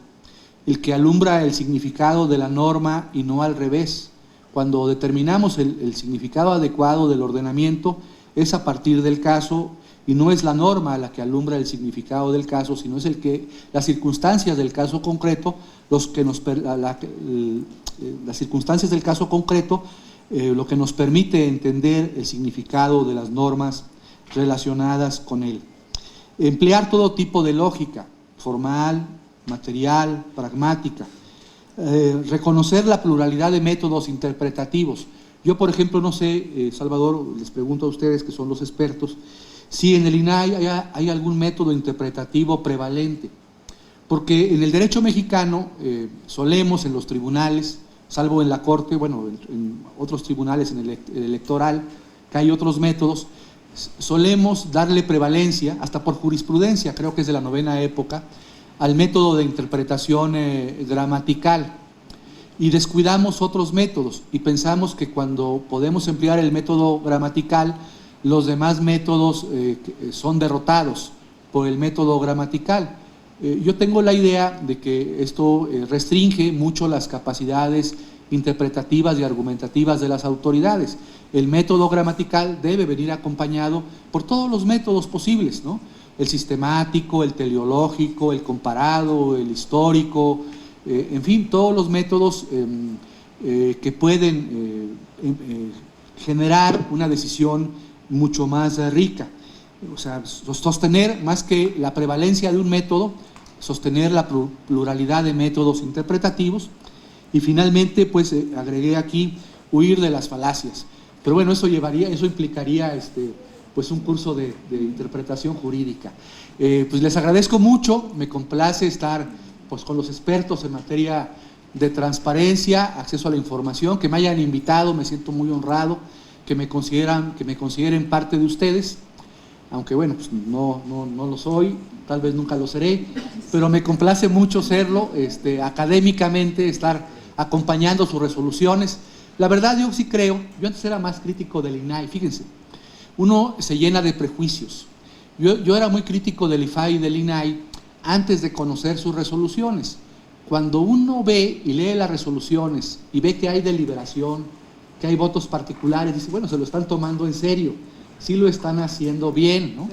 el que alumbra el significado de la norma y no al revés. Cuando determinamos el significado adecuado del ordenamiento es a partir del caso y no es la norma la que alumbra el significado del caso, sino es las circunstancias del caso concreto, las circunstancias del caso concreto, lo que nos permite entender el significado de las normas relacionadas con él. Emplear todo tipo de lógica, formal, material, pragmática. Reconocer la pluralidad de métodos interpretativos. Yo, por ejemplo, no sé, Salvador, les pregunto a ustedes que son los expertos, si en el INAI hay algún método interpretativo prevalente, porque en el derecho mexicano solemos en los tribunales, salvo en la Corte, bueno, en otros tribunales, en el electoral, que hay otros métodos, solemos darle prevalencia, hasta por jurisprudencia, creo que es de la 9ª época, al método de interpretación gramatical, y descuidamos otros métodos y pensamos que cuando podemos emplear el método gramatical, los demás métodos son derrotados por el método gramatical. Yo tengo la idea de que esto restringe mucho las capacidades interpretativas y argumentativas de las autoridades. El método gramatical debe venir acompañado por todos los métodos posibles, ¿no? El sistemático, el teleológico, el comparado, el histórico, en fin, todos los métodos que pueden generar una decisión mucho más rica. O sea, sostener más que la prevalencia de un método, sostener la pluralidad de métodos interpretativos. Y finalmente, pues agregué aquí, huir de las falacias. Pero bueno, eso implicaría pues un curso de interpretación jurídica. Pues les agradezco mucho, me complace estar pues con los expertos en materia de transparencia, acceso a la información, que me hayan invitado, me siento muy honrado, que me consideren parte de ustedes, aunque bueno, pues no lo soy, tal vez nunca lo seré, pero me complace mucho serlo, académicamente, estar acompañando sus resoluciones. La verdad, yo sí creo, yo antes era más crítico del INAI, fíjense, uno se llena de prejuicios. Yo era muy crítico del IFAI y del INAI antes de conocer sus resoluciones. Cuando uno ve y lee las resoluciones y ve que hay deliberación, que hay votos particulares, dice, bueno, se lo están tomando en serio, sí lo están haciendo bien, ¿no?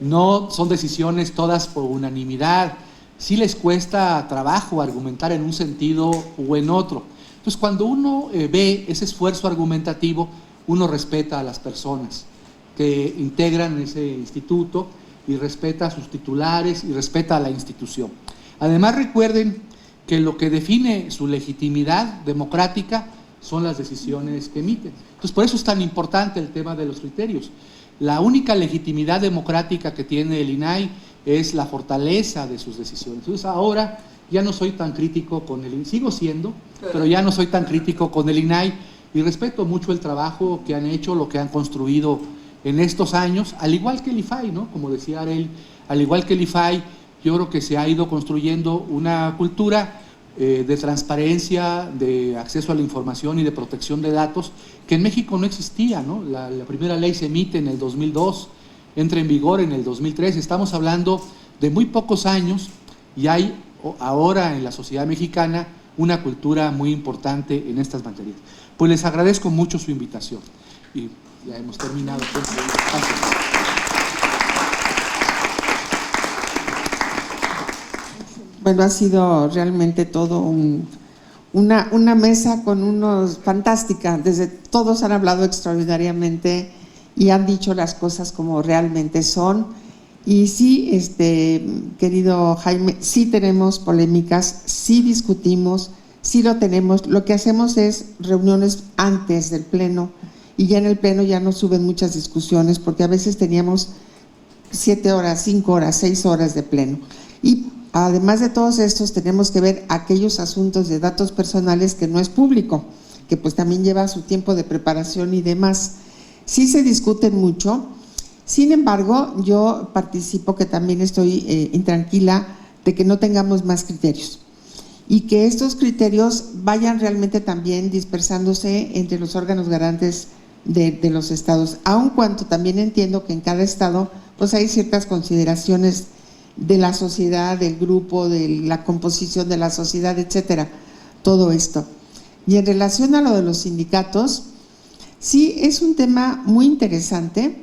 No son decisiones todas por unanimidad, sí les cuesta trabajo argumentar en un sentido o en otro. Entonces, cuando uno ve ese esfuerzo argumentativo, uno respeta a las personas que integran ese instituto y respeta a sus titulares y respeta a la institución. Además, recuerden que lo que define su legitimidad democrática son las decisiones que emiten. Entonces, por eso es tan importante el tema de los criterios. La única legitimidad democrática que tiene el INAI es la fortaleza de sus decisiones. Entonces, ahora ya no soy tan crítico con el INAI, sigo siendo, pero ya no soy tan crítico con el INAI y respeto mucho el trabajo que han hecho, lo que han construido en estos años, al igual que el IFAI, ¿no? Como decía Arel, al igual que el IFAI, yo creo que se ha ido construyendo una cultura de transparencia, de acceso a la información y de protección de datos, que en México no existía, ¿no? La primera ley se emite en el 2002, entra en vigor en el 2003, estamos hablando de muy pocos años y hay ahora en la sociedad mexicana una cultura muy importante en estas materias. Pues les agradezco mucho su invitación y ya hemos terminado. Gracias. Bueno, ha sido realmente todo una mesa con unos fantástica. Desde todos han hablado extraordinariamente y han dicho las cosas como realmente son. Y sí, querido Jaime, sí tenemos polémicas, sí discutimos, sí lo tenemos. Lo que hacemos es reuniones antes del pleno y ya en el pleno ya no suben muchas discusiones porque a veces teníamos 7 horas, 5 horas, 6 horas de pleno. Y además de todos estos tenemos que ver aquellos asuntos de datos personales que no es público, que pues también lleva su tiempo de preparación y demás. Sí se discuten mucho. Sin embargo, yo participo, que también estoy intranquila de que no tengamos más criterios y que estos criterios vayan realmente también dispersándose entre los órganos garantes de los estados, aun cuando también entiendo que en cada estado pues hay ciertas consideraciones de la sociedad, del grupo, de la composición de la sociedad, etcétera, todo esto. Y en relación a lo de los sindicatos, sí es un tema muy interesante.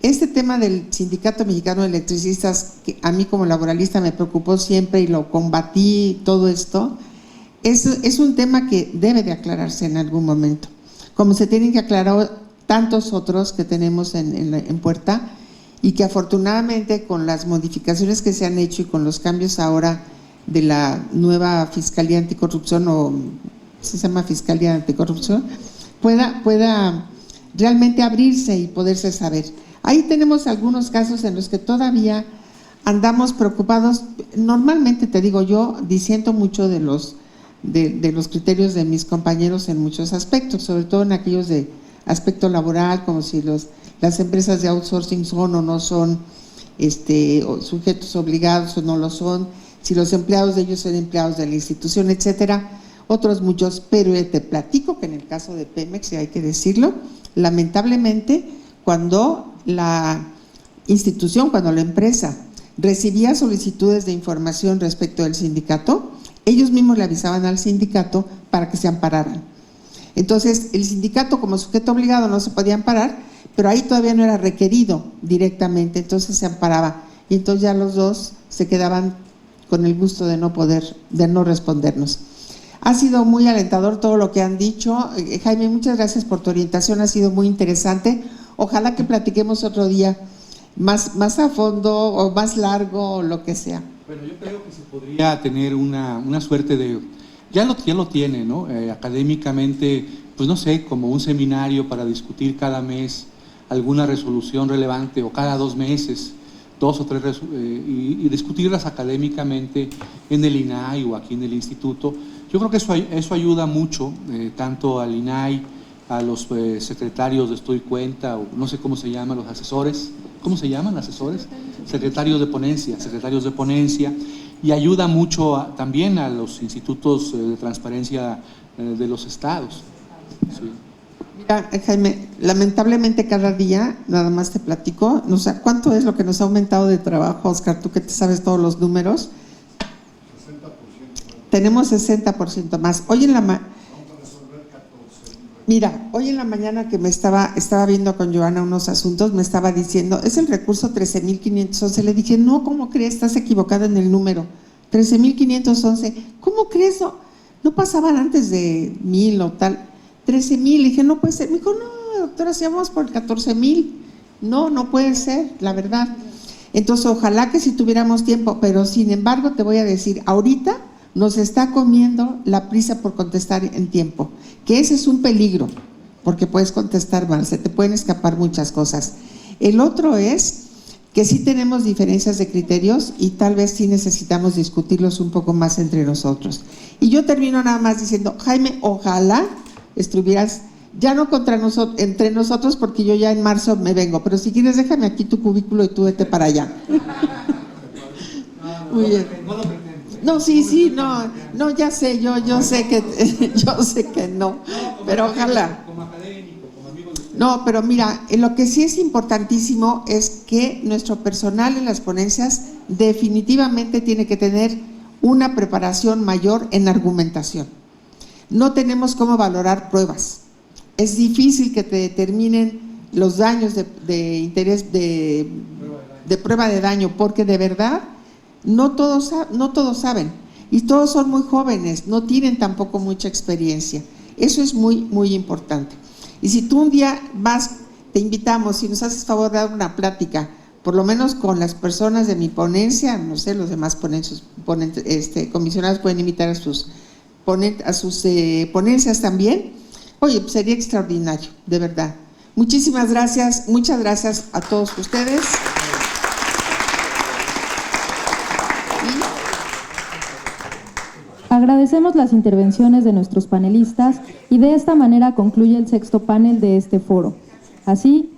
Este tema del Sindicato Mexicano de Electricistas, que a mí como laboralista me preocupó siempre y lo combatí, todo esto, es un tema que debe de aclararse en algún momento, como se tienen que aclarar tantos otros que tenemos en puerta, y que afortunadamente con las modificaciones que se han hecho y con los cambios ahora de la nueva Fiscalía Anticorrupción, o se llama Fiscalía Anticorrupción, pueda realmente abrirse y poderse saber. Ahí tenemos algunos casos en los que todavía andamos preocupados. Normalmente, te digo, yo disiento mucho de los criterios de mis compañeros en muchos aspectos, sobre todo en aquellos de aspecto laboral, como si las empresas de outsourcing son o no son sujetos obligados o no lo son, si los empleados de ellos son empleados de la institución, etcétera, otros muchos. Pero te platico que en el caso de Pemex, y hay que decirlo, lamentablemente, cuando la institución, cuando la empresa recibía solicitudes de información respecto del sindicato, ellos mismos le avisaban al sindicato para que se ampararan. Entonces, el sindicato como sujeto obligado no se podía amparar, pero ahí todavía no era requerido directamente, entonces se amparaba. Y entonces ya los dos se quedaban con el gusto de no respondernos. Ha sido muy alentador todo lo que han dicho. Jaime, muchas gracias por tu orientación, ha sido muy interesante. Ojalá que platiquemos otro día más a fondo o más largo o lo que sea. Bueno, yo creo que se podría tener una suerte de… Ya lo tiene, ¿no? Académicamente, pues no sé, como un seminario para discutir cada mes alguna resolución relevante, o cada 2 meses, 2 o 3, y discutirlas académicamente en el INAI o aquí en el instituto. Yo creo que eso ayuda mucho, tanto al INAI, a los secretarios de Estoy Cuenta, o no sé cómo se llaman, los asesores. ¿Cómo se llaman asesores? Secretarios de ponencia, y ayuda mucho también a los institutos de transparencia de los estados. Sí. Mira, Jaime, lamentablemente cada día, nada más te platico, no sé cuánto es lo que nos ha aumentado de trabajo, Oscar, tú que te sabes todos los números. 60%. Tenemos 60% más. Hoy en la mañana que me estaba viendo con Joana unos asuntos, me estaba diciendo, es el recurso 13,511. Le dije, no, ¿cómo crees? Estás equivocada en el número. 13,511. ¿Cómo crees? No pasaban antes de 1,000 o tal. 13,000. Le dije, no puede ser. Me dijo, no, doctora, si vamos por 14,000. No puede ser, la verdad. Entonces, ojalá que si tuviéramos tiempo, pero sin embargo, te voy a decir, ahorita nos está comiendo la prisa por contestar en tiempo, que ese es un peligro, porque puedes contestar mal, se te pueden escapar muchas cosas. El otro es que sí tenemos diferencias de criterios y tal vez sí necesitamos discutirlos un poco más entre nosotros. Y yo termino nada más diciendo, Jaime, ojalá estuvieras ya no entre nosotros, porque yo ya en marzo me vengo, pero si quieres déjame aquí tu cubículo y tú vete para allá. Muy bien. No, sí, no, ya sé, yo sé que no, pero ojalá. No, pero mira, lo que sí es importantísimo es que nuestro personal en las ponencias definitivamente tiene que tener una preparación mayor en argumentación. No tenemos cómo valorar pruebas. Es difícil que te determinen los daños de interés de prueba de daño, porque de verdad no todos saben. y todos son muy jóvenes, no tienen tampoco mucha experiencia. Eso es muy, muy importante. Y si tú un día vas, te invitamos, si nos haces favor de dar una plática, por lo menos con las personas de mi ponencia, no sé, los demás comisionados pueden invitar a sus ponencias también. Oye, pues sería extraordinario, de verdad. Muchísimas gracias, muchas gracias a todos ustedes. Agradecemos las intervenciones de nuestros panelistas y de esta manera concluye el 6º panel de este foro. Así,